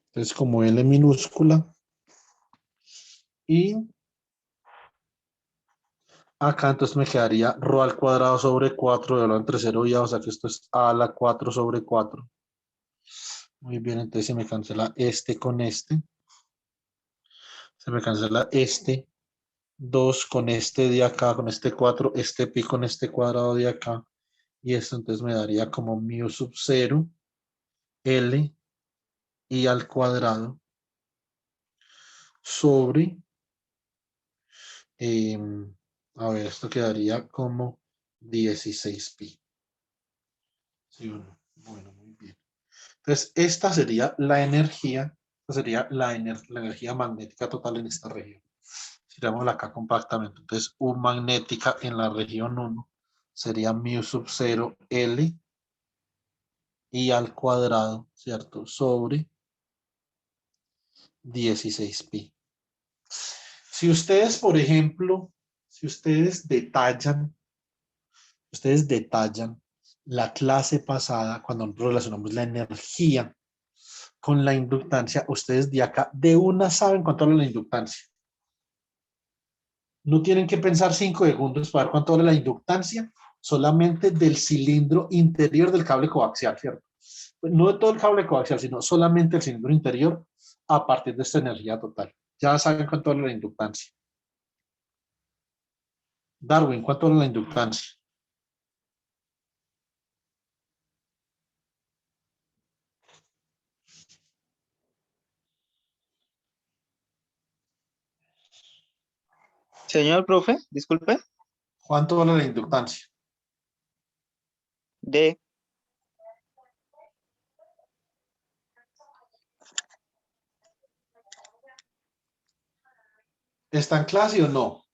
Entonces, como L minúscula, y acá entonces me quedaría rho al cuadrado sobre 4, de lo entre 0 y A, o sea que esto es A a la 4 sobre 4. Muy bien, entonces se me cancela este con este. Se me cancela este 2 con este de acá, con este 4, este pi con este cuadrado de acá. Y esto entonces me daría como mu sub 0, L y al cuadrado sobre, a ver, esto quedaría como 16 pi. ¿Sí o no? Bueno, muy bien. Entonces, esta sería la energía, esta sería la energía magnética total en esta región. Tirámosla acá compactamente. Entonces, U magnética en la región 1 sería mu sub 0 L I al cuadrado, ¿cierto? Sobre 16pi. Si ustedes, por ejemplo, si ustedes detallan la clase pasada cuando nosotros relacionamos la energía con la inductancia, ustedes de acá de una saben cuánto vale la inductancia. No tienen que pensar 5 segundos para ver cuánto vale la inductancia solamente del cilindro interior del cable coaxial, ¿cierto? No de todo el cable coaxial, sino solamente el cilindro interior a partir de esta energía total. Ya saben cuánto vale la inductancia. Darwin, ¿cuánto vale la inductancia? Señor profe, disculpe. ¿Cuánto vale la inductancia? D. ¿Está en clase o no?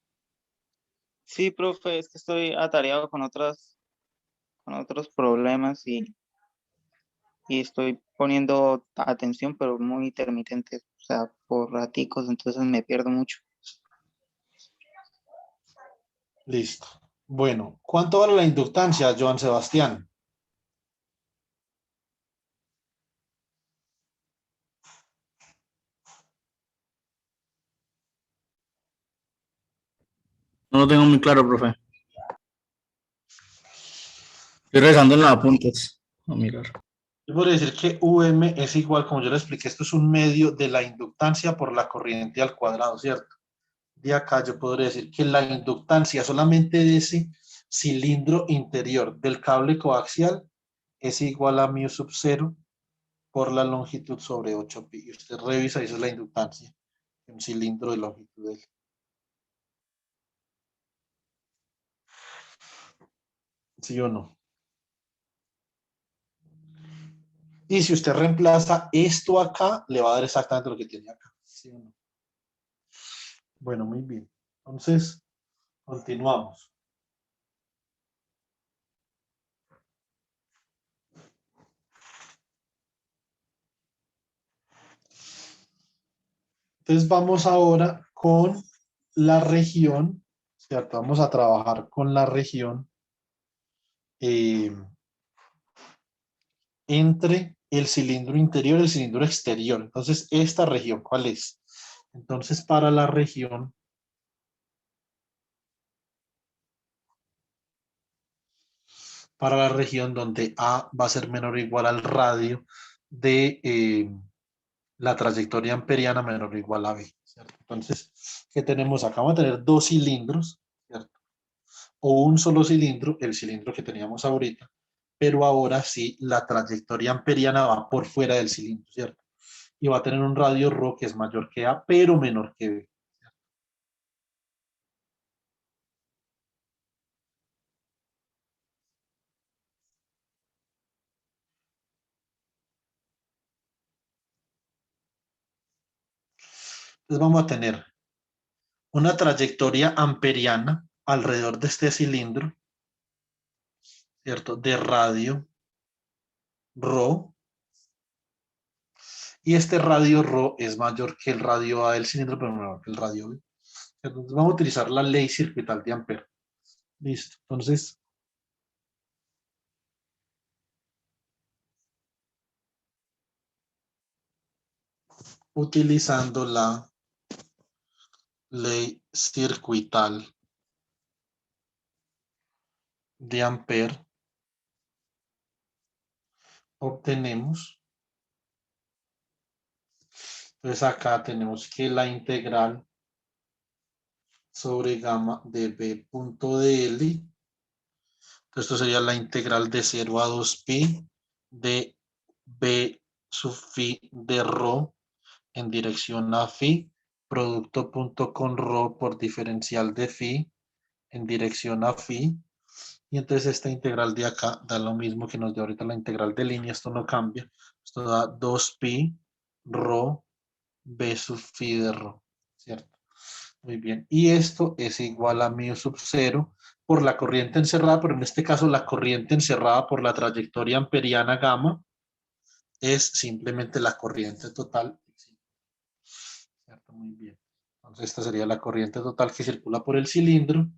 Sí, profe, es que estoy atareado con otros problemas y estoy poniendo atención, pero muy intermitente, o sea, por raticos, entonces me pierdo mucho. Listo. Bueno, ¿cuánto vale la inductancia, Joan Sebastián? No lo tengo muy claro, profe. Estoy revisando en los apuntes. A mirar. Yo podría decir que UM es igual, como yo le expliqué, esto es un medio de la inductancia por la corriente al cuadrado, ¿cierto? De acá yo podría decir que la inductancia solamente de ese cilindro interior del cable coaxial es igual a mu sub 0 por la longitud sobre 8pi. Y usted revisa, y eso es la inductancia, un cilindro de longitud L. ¿Sí o no? Y si usted reemplaza esto acá, le va a dar exactamente lo que tiene acá. ¿Sí o no? Bueno, muy bien. Entonces, continuamos. Entonces vamos ahora con la región, ¿cierto? Vamos a trabajar con la región entre el cilindro interior y el cilindro exterior. Entonces, ¿esta región cuál es? Entonces, para la región donde A va a ser menor o igual al radio de la trayectoria amperiana menor o igual a B, ¿cierto? Entonces, ¿qué tenemos acá? Vamos a tener dos cilindros, ¿cierto? O un solo cilindro, el cilindro que teníamos ahorita, pero ahora sí la trayectoria amperiana va por fuera del cilindro, ¿cierto? Y va a tener un radio ρ que es mayor que A, pero menor que B. Entonces vamos a tener una trayectoria amperiana alrededor de este cilindro, ¿cierto? De radio ρ. Y este radio ρ es mayor que el radio A del cilindro, pero menor que el radio B. Entonces vamos a utilizar la ley circuital de Ampere. Listo. Entonces, utilizando la ley circuital de Ampere, obtenemos, entonces acá tenemos que la integral sobre gamma de B punto de L, entonces esto sería la integral de 0 a 2pi de B sub phi de ρ en dirección a phi, producto punto con ρ por diferencial de phi en dirección a phi. Y entonces esta integral de acá da lo mismo que nos dio ahorita la integral de línea, esto no cambia. Esto da 2pi ρ b sub phi de ρ, ¿cierto? Muy bien. Y esto es igual a mu sub 0 por la corriente encerrada, pero en este caso la corriente encerrada por la trayectoria amperiana gamma, es simplemente la corriente total. ¿Cierto? Muy bien. Entonces esta sería la corriente total que circula por el cilindro.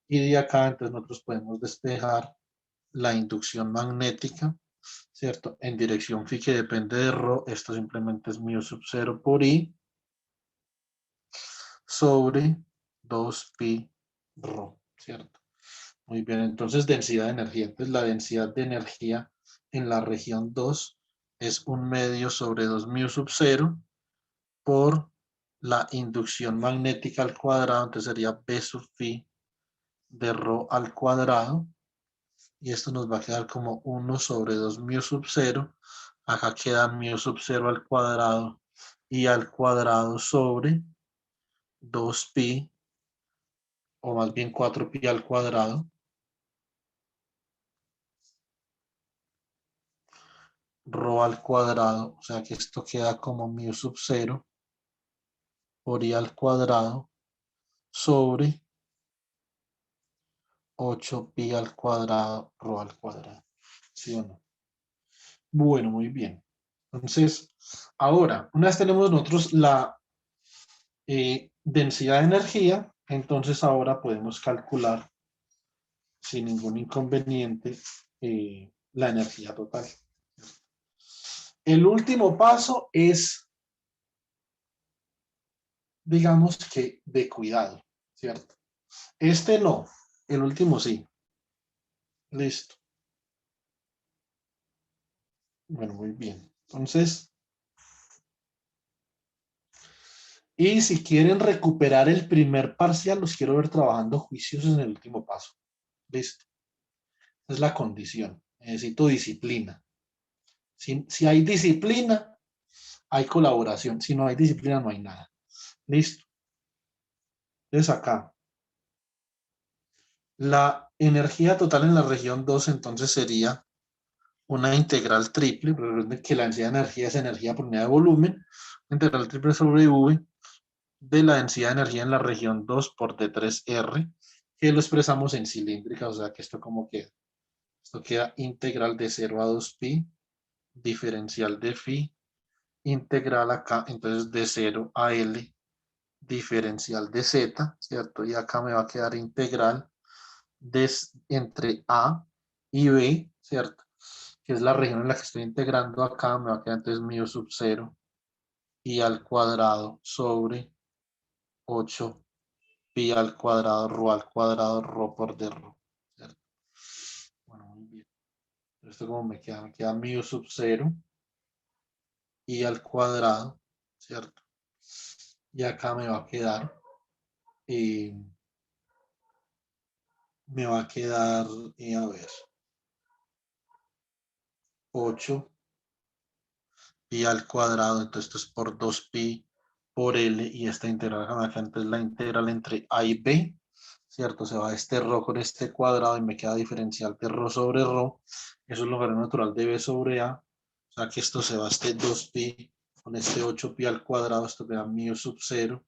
Y de acá entonces nosotros podemos despejar la inducción magnética, ¿cierto? En dirección phi que depende de ρ, esto simplemente es mu sub 0 por I sobre 2pi ρ, ¿cierto? Muy bien, entonces densidad de energía. Entonces la densidad de energía en la región 2 es 1/2 sobre 2 mu sub 0 por la inducción magnética al cuadrado, entonces sería B sub phi de ρ al cuadrado. Y esto nos va a quedar como 1 sobre 2 mu sub 0. Acá queda mu sub 0 al cuadrado y al cuadrado sobre 2pi, o más bien 4pi al cuadrado, ρ al cuadrado, o sea que esto queda como mu sub 0 por I al cuadrado sobre 8pi al cuadrado, ρ al cuadrado. ¿Sí o no? Bueno, muy bien. Entonces, ahora, una vez tenemos nosotros la densidad de energía, entonces ahora podemos calcular sin ningún inconveniente la energía total. El último paso es, digamos que de cuidado, ¿cierto? Este no, el último sí. Listo. Bueno, muy bien. Entonces, y si quieren recuperar el primer parcial, los quiero ver trabajando juiciosos en el último paso. Listo. Esa es la condición. Necesito disciplina. Si hay disciplina, hay colaboración. Si no hay disciplina, no hay nada. Listo. Entonces acá. La energía total en la región 2 entonces sería una integral triple, recuerden que la densidad de energía es energía por unidad de volumen, integral triple sobre V de la densidad de energía en la región 2 por D3R, que lo expresamos en cilíndrica, o sea que esto como queda. Esto queda integral de 0 a 2pi, diferencial de phi, integral acá, entonces de 0 a L, diferencial de Z, ¿cierto? Y acá me va a quedar integral entre A y B, ¿cierto? Que es la región en la que estoy integrando acá, me va a quedar entonces mu sub 0 y al cuadrado sobre 8 pi al cuadrado, rho por d rho, ¿cierto? Bueno, muy bien. Esto como me queda mu sub 0 y al cuadrado, ¿cierto? Y acá me va a quedar, a ver, 8 pi al cuadrado, entonces esto es por 2pi por L y esta integral acá, entonces la integral entre A y B, ¿cierto? Se va este rho con este cuadrado y me queda diferencial de rho sobre rho, eso es logaritmo natural de B sobre A, o sea que esto se va este 2pi con este 8pi al cuadrado, esto queda mu sub 0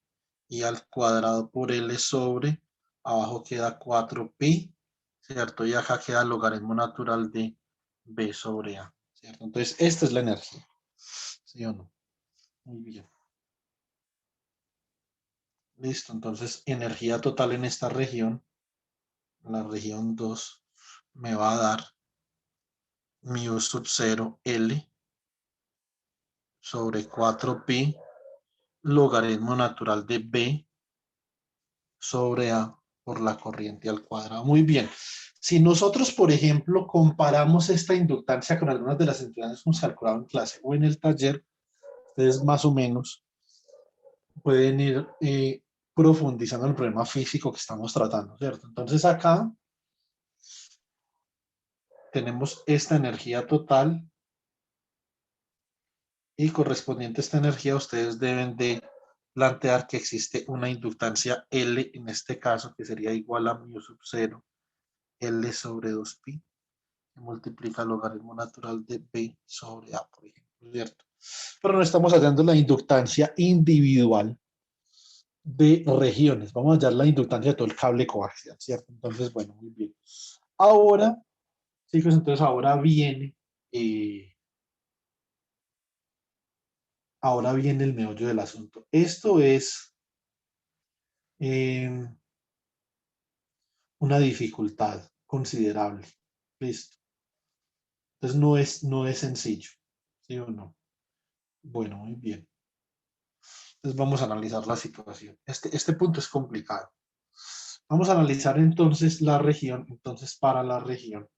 y al cuadrado por L sobre, abajo queda 4pi, ¿cierto? Y acá queda logaritmo natural de B sobre A, ¿cierto? Entonces esta es la energía. ¿Sí o no? Muy bien. Listo, entonces energía total en esta región, la región 2, me va a dar mu sub 0 L sobre 4pi logaritmo natural de B sobre A por la corriente al cuadrado. Muy bien. Si nosotros, por ejemplo, comparamos esta inductancia con algunas de las inductancias que hemos calculado en clase o en el taller, ustedes más o menos pueden ir profundizando en el problema físico que estamos tratando, ¿cierto? Entonces acá tenemos esta energía total y correspondiente a esta energía ustedes deben de plantear que existe una inductancia L en este caso que sería igual a mu sub 0 L sobre 2pi que multiplica el logaritmo natural de B sobre A, por ejemplo, ¿cierto? Pero no estamos hallando la inductancia individual de regiones. Vamos a hallar la inductancia de todo el cable coaxial, ¿cierto? Entonces, bueno, muy bien. Ahora, chicos, entonces ahora viene ahora viene el meollo del asunto. Esto es una dificultad considerable. Listo. Entonces no es sencillo. ¿Sí o no? Bueno, muy bien. Entonces vamos a analizar la situación. Este punto es complicado. Vamos a analizar entonces la región. Entonces, para la región.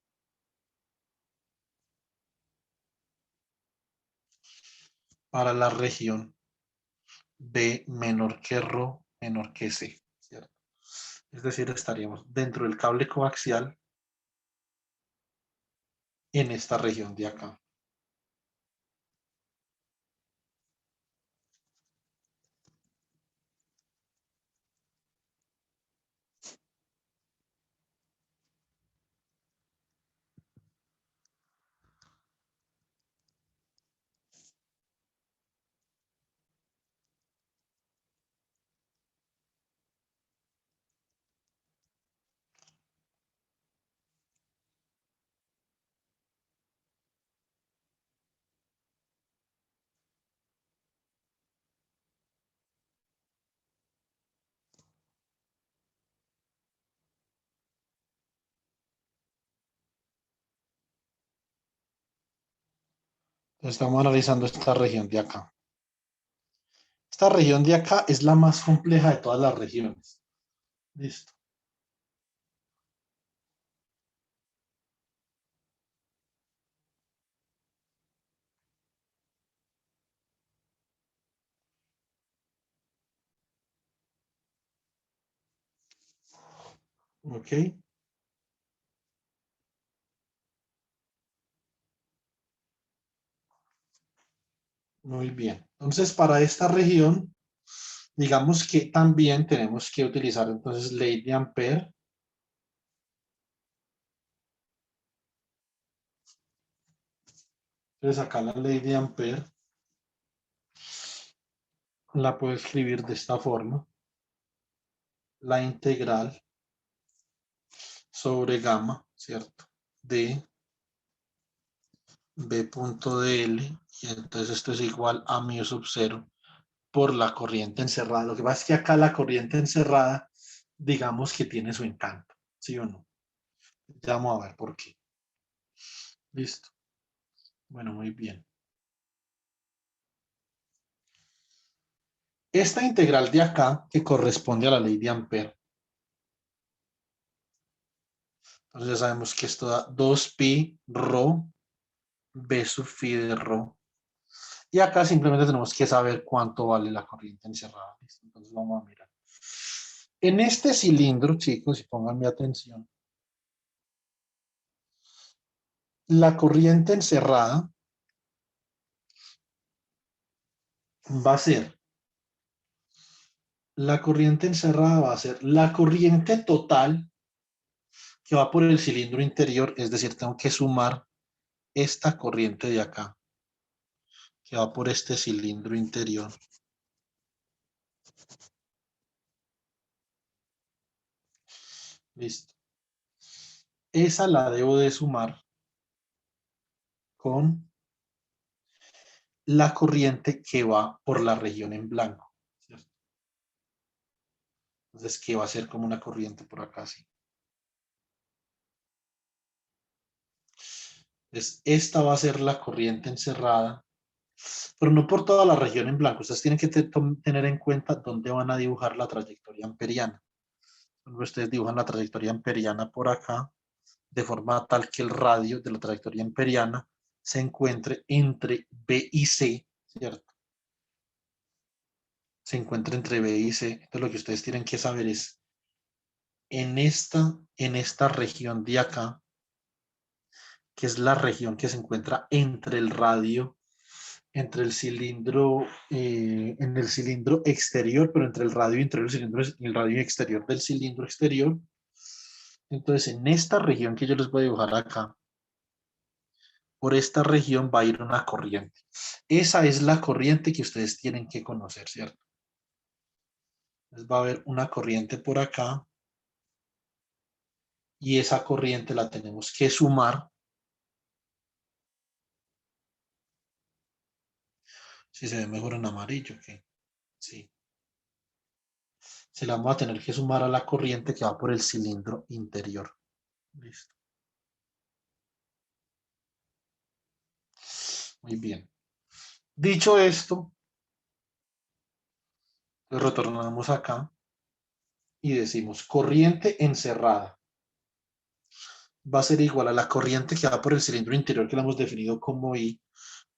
Para la región B menor que Rho menor que C. ¿Cierto? Es decir, estaríamos dentro del cable coaxial en esta región de acá. Estamos analizando esta región de acá. Esta región de acá es la más compleja de todas las regiones. Listo. Ok. Muy bien. Entonces, para esta región, digamos que también tenemos que utilizar entonces ley de Ampère. Entonces, acá la ley de Ampère la puedo escribir de esta forma. La integral sobre gamma, ¿cierto? De B punto de L. Y entonces esto es igual a mu sub 0 por la corriente encerrada. Lo que pasa es que acá la corriente encerrada, digamos que tiene su encanto, ¿sí o no? Ya vamos a ver por qué. Listo. Bueno, muy bien. Esta integral de acá, que corresponde a la ley de Ampère, entonces ya sabemos que esto da 2pi rho b sub phi de rho. Y acá simplemente tenemos que saber cuánto vale la corriente encerrada. ¿Listo? Entonces vamos a mirar. En este cilindro, chicos, y pónganme atención, la corriente encerrada va a ser, la corriente encerrada va a ser la corriente total que va por el cilindro interior, es decir, tengo que sumar esta corriente de acá, que va por este cilindro interior. Listo. Esa la debo de sumar con la corriente que va por la región en blanco, ¿cierto? Entonces, que va a ser como una corriente por acá, sí. Entonces, esta va a ser la corriente encerrada, pero no por toda la región en blanco. Ustedes tienen que tener en cuenta dónde van a dibujar la trayectoria amperiana. Ustedes dibujan la trayectoria amperiana por acá, de forma tal que el radio de la trayectoria amperiana se encuentre entre B y C, ¿cierto? Se encuentra entre B y C. Entonces lo que ustedes tienen que saber es, en esta región de acá, que es la región que se encuentra entre el radio, entre el cilindro, en el cilindro exterior, pero entre el radio interior y el radio exterior del cilindro exterior. Entonces, en esta región que yo les voy a dibujar acá, por esta región va a ir una corriente. Esa es la corriente que ustedes tienen que conocer, ¿cierto? Entonces va a haber una corriente por acá y esa corriente la tenemos que sumar Si se ve mejor en amarillo, que sí. Se la vamos a tener que sumar a la corriente que va por el cilindro interior. Listo. Muy bien. Dicho esto, pues retornamos acá y decimos corriente encerrada va a ser igual a la corriente que va por el cilindro interior que la hemos definido como I,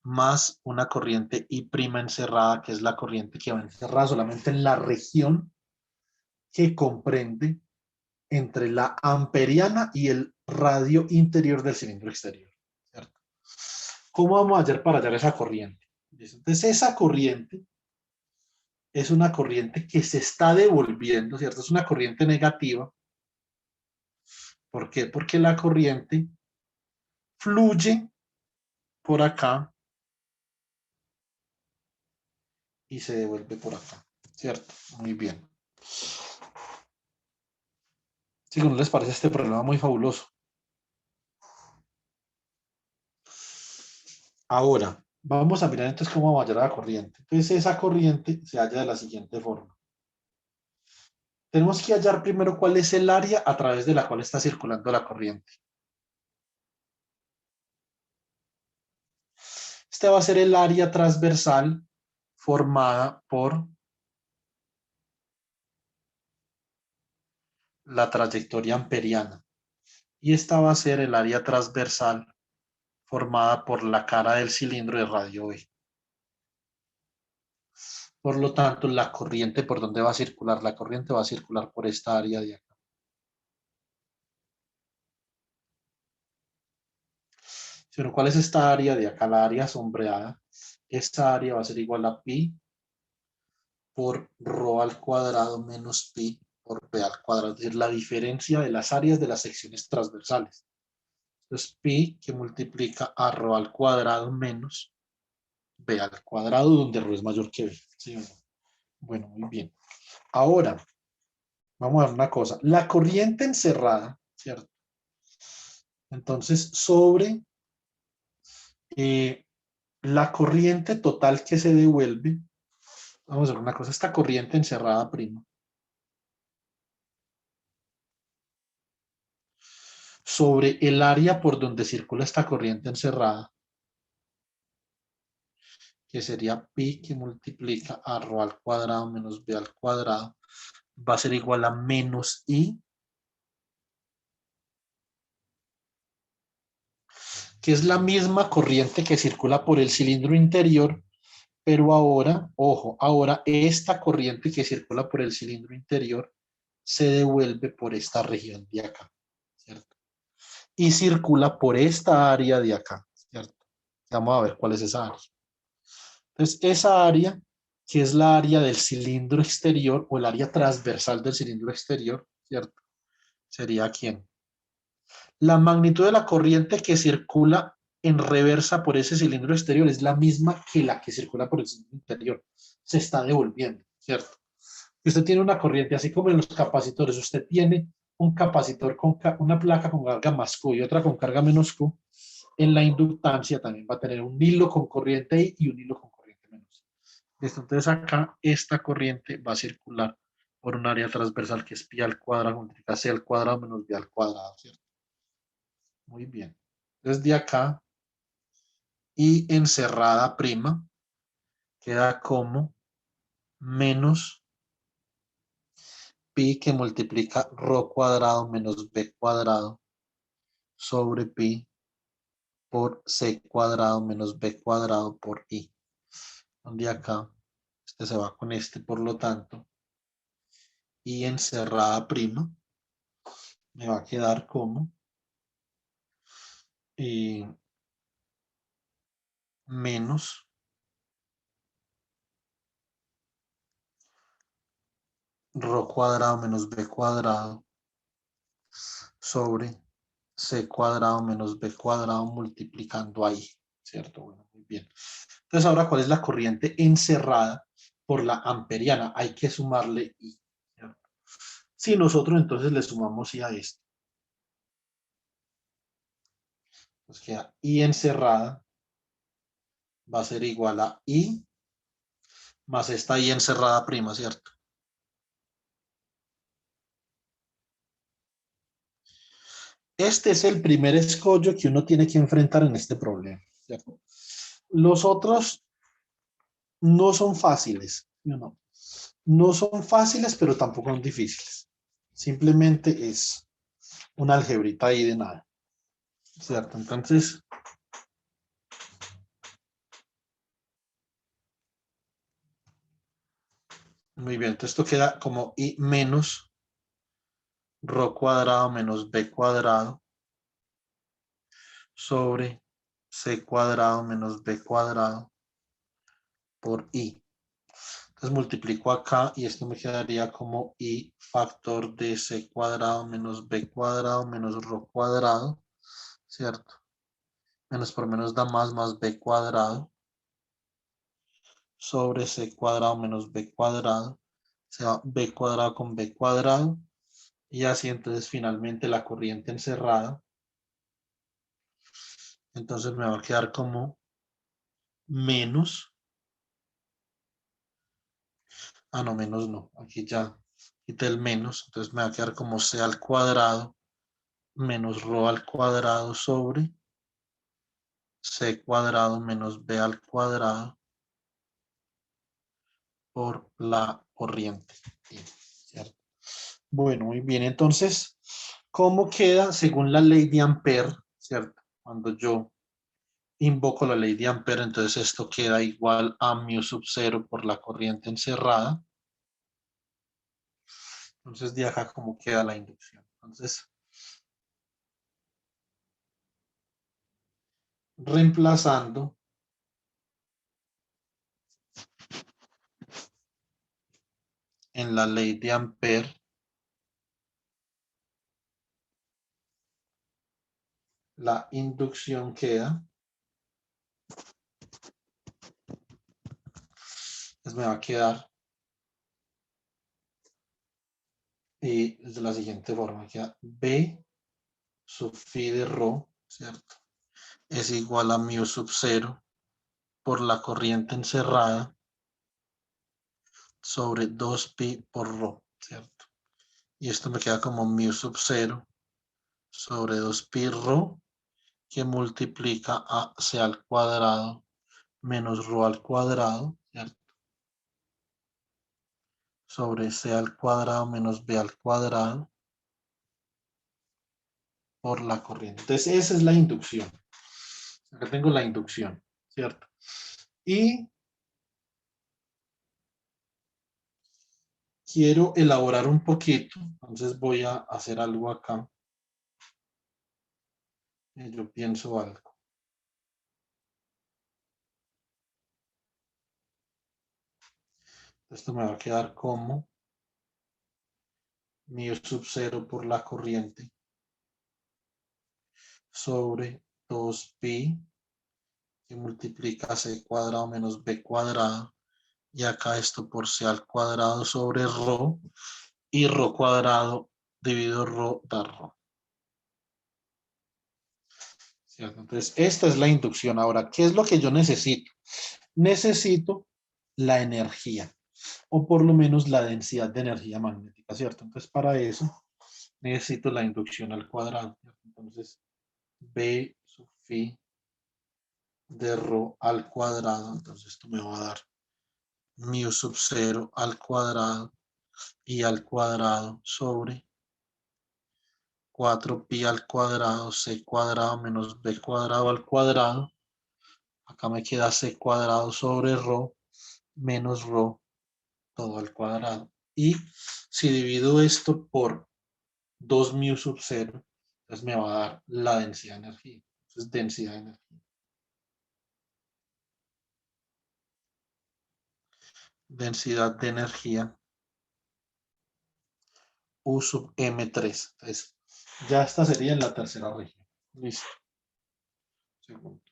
más una corriente I' encerrada, que es la corriente que va encerrada solamente en la región que comprende entre la amperiana y el radio interior del cilindro exterior. ¿Cierto? ¿Cómo vamos a hacer para hallar esa corriente? Entonces, esa corriente es una corriente que se está devolviendo, ¿cierto? Es una corriente negativa. ¿Por qué? Porque la corriente fluye por acá y se devuelve por acá, ¿cierto? Muy bien. Si no les parece este problema muy fabuloso. Ahora, vamos a mirar entonces cómo va a hallar la corriente. Entonces, esa corriente se halla de la siguiente forma. Tenemos que hallar primero cuál es el área a través de la cual está circulando la corriente. Este va a ser el área transversal formada por la trayectoria amperiana. Y esta va a ser el área transversal formada por la cara del cilindro de radio B. Por lo tanto, la corriente, ¿por dónde va a circular? La corriente va a circular por esta área de acá. Pero ¿cuál es esta área de acá? La área sombreada. Esta área va a ser igual a pi por rho al cuadrado menos pi por p al cuadrado. Es decir, la diferencia de las áreas de las secciones transversales. Entonces, pi que multiplica a rho al cuadrado menos b al cuadrado, donde rho es mayor que b. ¿Sí o no? Bueno, muy bien. Ahora, vamos a ver una cosa. La corriente encerrada, ¿cierto? Entonces, sobre la corriente total que se devuelve, vamos a ver una cosa, esta corriente encerrada prima, sobre el área por donde circula esta corriente encerrada, que sería pi que multiplica a rho al cuadrado menos b al cuadrado, va a ser igual a menos i, que es la misma corriente que circula por el cilindro interior, pero ahora, ojo, ahora esta corriente que circula por el cilindro interior se devuelve por esta región de acá, ¿cierto? Y circula por esta área de acá, ¿cierto? Vamos a ver cuál es esa área. Entonces, esa área, que es la área del cilindro exterior o el área transversal del cilindro exterior, ¿cierto? Sería ¿quién? La magnitud de la corriente que circula en reversa por ese cilindro exterior es la misma que la que circula por el cilindro interior. Se está devolviendo, ¿cierto? Y usted tiene una corriente, así como en los capacitores, usted tiene un capacitor con una placa con carga más Q y otra con carga menos Q. En la inductancia también va a tener un hilo con corriente I y un hilo con corriente menos I. Entonces acá esta corriente va a circular por un área transversal que es pi al cuadrado multiplicado c al cuadrado menos b al cuadrado, ¿cierto? Muy bien. Desde acá y encerrada prima queda como menos pi que multiplica rho cuadrado menos b cuadrado sobre pi por c cuadrado menos b cuadrado por i. Donde acá, este se va con este, por lo tanto, y encerrada prima me va a quedar como menos rho cuadrado menos b cuadrado sobre c cuadrado menos b cuadrado multiplicando ahí, ¿cierto? Bueno, muy bien. Entonces ahora, ¿cuál es la corriente encerrada por la amperiana? Hay que sumarle I, ¿cierto? Si nosotros entonces le sumamos I a esto, pues queda I encerrada va a ser igual a I más esta I encerrada prima, ¿cierto? Este es el primer escollo que uno tiene que enfrentar en este problema, ¿cierto? Los otros no son fáciles, ¿no? No son fáciles, pero tampoco son difíciles. Simplemente es una algebrita ahí de nada, ¿cierto? Entonces, muy bien, entonces esto queda como I menos ρ cuadrado menos B cuadrado sobre C cuadrado menos B cuadrado por I. Entonces multiplico acá y esto me quedaría como I factor de C cuadrado menos B cuadrado menos ρ cuadrado, ¿cierto? Menos por menos da más B cuadrado sobre C cuadrado menos B cuadrado. O sea, B cuadrado con B cuadrado. Y así entonces finalmente la corriente encerrada. Entonces me va a quedar como menos. Ah, no, menos no. Aquí ya quité el menos. Entonces me va a quedar como C al cuadrado menos ρ al cuadrado sobre C cuadrado menos B al cuadrado por la corriente. ¿Cierto? Bueno, muy bien. Entonces, ¿cómo queda según la ley de Ampère? ¿Cierto? Cuando yo invoco la ley de Ampère, entonces esto queda igual a mu sub 0 por la corriente encerrada. Entonces, de acá, ¿cómo queda la inducción? Entonces, reemplazando en la ley de Ampère, la inducción queda, pues me va a quedar y de la siguiente forma, queda B sub phi de ρ, ¿cierto? Es igual a mu sub 0 por la corriente encerrada sobre 2pi por ρ, ¿cierto? Y esto me queda como mu sub 0 sobre 2pi ρ que multiplica a c al cuadrado menos ρ al cuadrado, ¿cierto? Sobre c al cuadrado menos b al cuadrado por la corriente. Entonces, esa es la inducción. Acá tengo la inducción, ¿cierto? Y quiero elaborar un poquito, entonces voy a hacer algo acá. Yo pienso algo. Esto me va a quedar como mu sub 0 por la corriente sobre 2pi que multiplica c cuadrado menos b cuadrado. Y acá esto por c al cuadrado sobre ρ. Y ρ cuadrado dividido ρ da ρ. ¿Cierto? Entonces, esta es la inducción. Ahora, ¿qué es lo que yo necesito? Necesito la energía, o por lo menos la densidad de energía magnética, ¿cierto? Entonces, para eso necesito la inducción al cuadrado. ¿Cierto? Entonces, B sub phi de ρ al cuadrado. Entonces, esto me va a dar mu sub 0 al cuadrado y al cuadrado sobre 4pi al cuadrado, c cuadrado menos b cuadrado al cuadrado. Acá me queda c cuadrado sobre ρ menos ρ todo al cuadrado. Y si divido esto por 2 mu sub 0, entonces me va a dar la densidad de energía. Entonces, densidad de energía. Densidad de energía U sub M3. Entonces, ya esta sería en la tercera región. Listo. Segundo.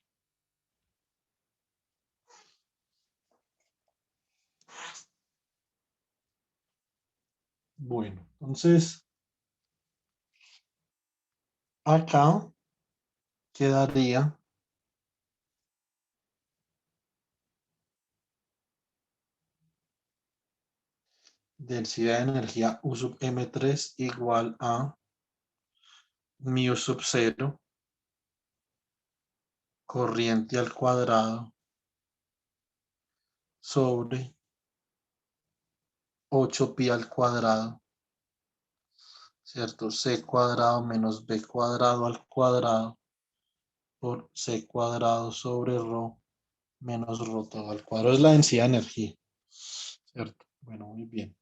Bueno, entonces, acá quedaría densidad de energía U sub M3 igual a mu sub 0, corriente al cuadrado, sobre 8pi al cuadrado, ¿cierto? C cuadrado menos B cuadrado al cuadrado por C cuadrado sobre rho menos rho todo al cuadrado. Es la densidad de energía, ¿cierto? Bueno, muy bien.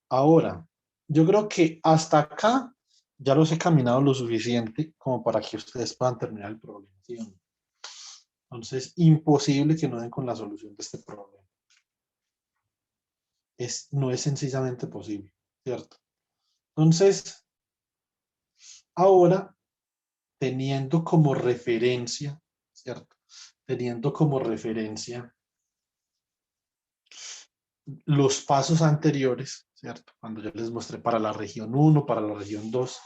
Ahora, yo creo que hasta acá ya los he caminado lo suficiente como para que ustedes puedan terminar el problema, ¿sí o no? Entonces, imposible que no den con la solución de este problema. No es sencillamente posible, ¿cierto? Entonces, ahora, teniendo como referencia, ¿cierto? Teniendo como referencia los pasos anteriores, ¿cierto? Cuando yo les mostré para la región 1, para la región 2.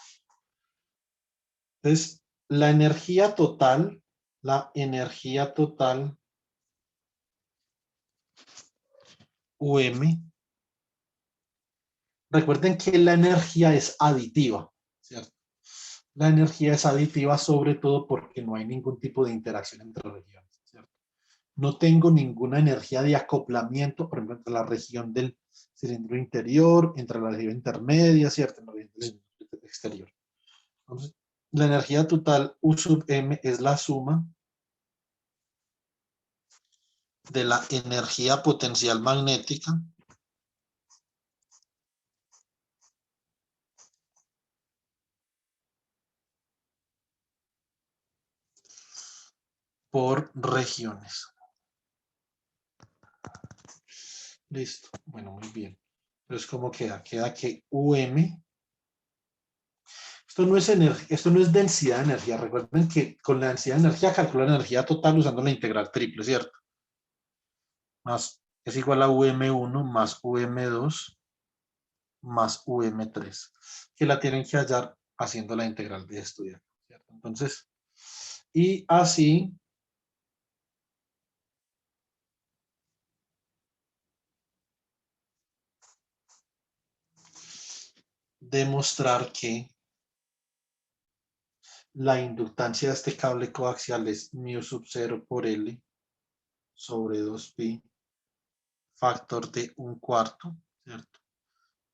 Entonces, la energía total UM, recuerden que la energía es aditiva, ¿cierto? La energía es aditiva sobre todo porque no hay ningún tipo de interacción entre regiones, ¿cierto? No tengo ninguna energía de acoplamiento, por ejemplo, entre la región del cilindro interior, entre la región intermedia, ¿cierto? En la región del cilindro exterior. Entonces, la energía total U sub M es la suma de la energía potencial magnética por regiones. Listo. Bueno, muy bien. Entonces, ¿cómo queda? Queda que UM. Esto no es densidad de energía. Recuerden que con la densidad de energía calculan la energía total usando la integral triple, ¿cierto? Más es igual a UM1 más UM2 más UM3, que la tienen que hallar haciendo la integral de estudiar, ¿cierto? Entonces, y así demostrar que la inductancia de este cable coaxial es mu sub 0 por L sobre 2pi, factor de 1/4, ¿cierto?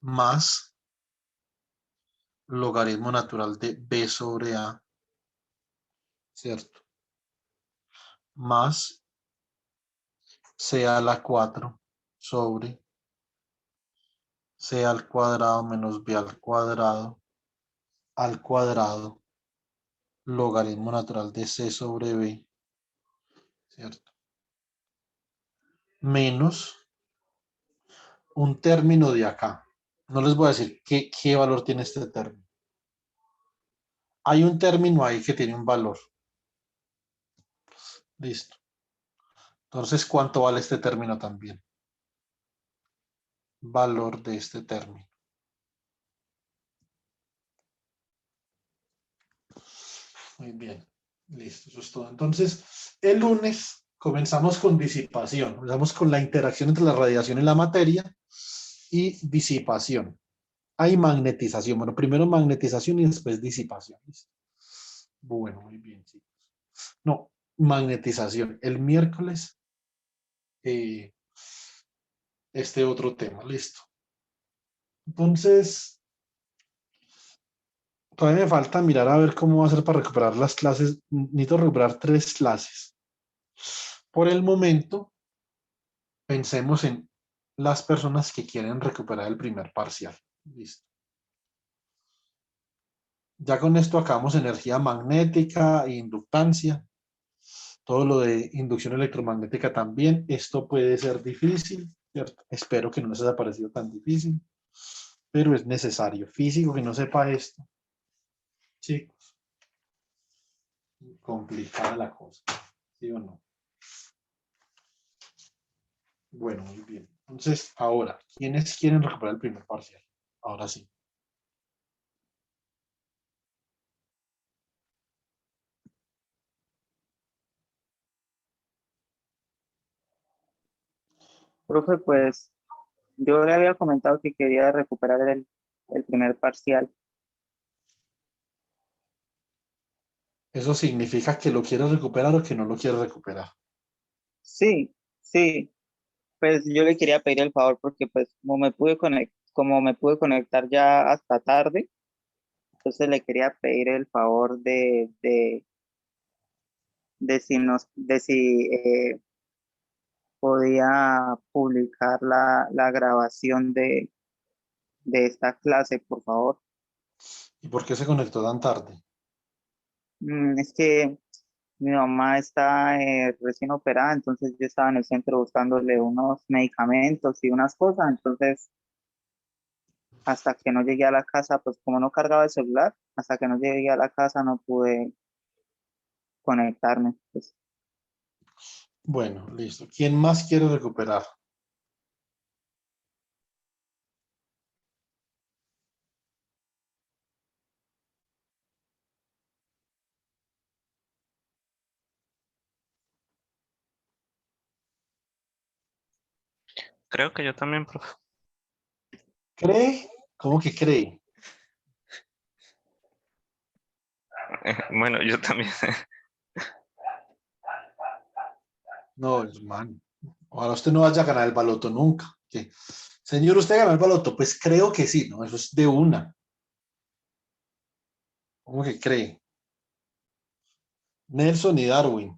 Más logaritmo natural de B sobre A, ¿cierto? Más C a la 4 sobre C al cuadrado menos B al cuadrado logaritmo natural de C sobre B, ¿cierto? Menos un término de acá. No les voy a decir qué valor tiene este término. Hay un término ahí que tiene un valor. Listo. Entonces, ¿cuánto vale este término también? Valor de este término. Muy bien. Listo, eso es todo. Entonces, el lunes comenzamos con disipación. Comenzamos con la interacción entre la radiación y la materia y disipación. Hay magnetización. Bueno, primero magnetización y después disipación. ¿Listo? Bueno, muy bien, chicos. No, magnetización. El miércoles, este otro tema. Listo. Entonces, todavía me falta mirar a ver cómo va a ser para recuperar las clases. Necesito recuperar 3 clases. Por el momento, pensemos en las personas que quieren recuperar el primer parcial. Listo. Ya con esto acabamos energía magnética e inductancia. Todo lo de inducción electromagnética también. Esto puede ser difícil, ¿cierto? Espero que no les haya parecido tan difícil, pero es necesario. Físico que no sepa esto, chicos, complicada la cosa, ¿sí o no? Bueno, muy bien. Entonces, ahora, ¿quiénes quieren recuperar el primer parcial? Ahora sí. Profe, pues Yo le había comentado que quería recuperar el primer parcial. ¿Eso significa que lo quieres recuperar o que no lo quieres recuperar? Sí, sí, pues yo le quería pedir el favor porque pues como me pude conectar ya hasta tarde, entonces le quería pedir el favor de si podía publicar la grabación de esta clase, por favor. ¿Y por qué se conectó tan tarde? Es que mi mamá está recién operada, entonces yo estaba en el centro buscándole unos medicamentos y unas cosas, entonces hasta que no llegué a la casa, pues como no cargaba el celular, hasta que no llegué a la casa no pude conectarme. Pues. Bueno, listo. ¿Quién más quiere recuperar? Creo que yo también, profe. ¿Cree? ¿Cómo que cree? Bueno, yo también. No, hermano. Ojalá usted no vaya a ganar el baloto nunca. ¿Qué? Señor, ¿usted ganó el baloto? Pues creo que sí, ¿no? Eso es de una. ¿Cómo que cree? Nelson y Darwin.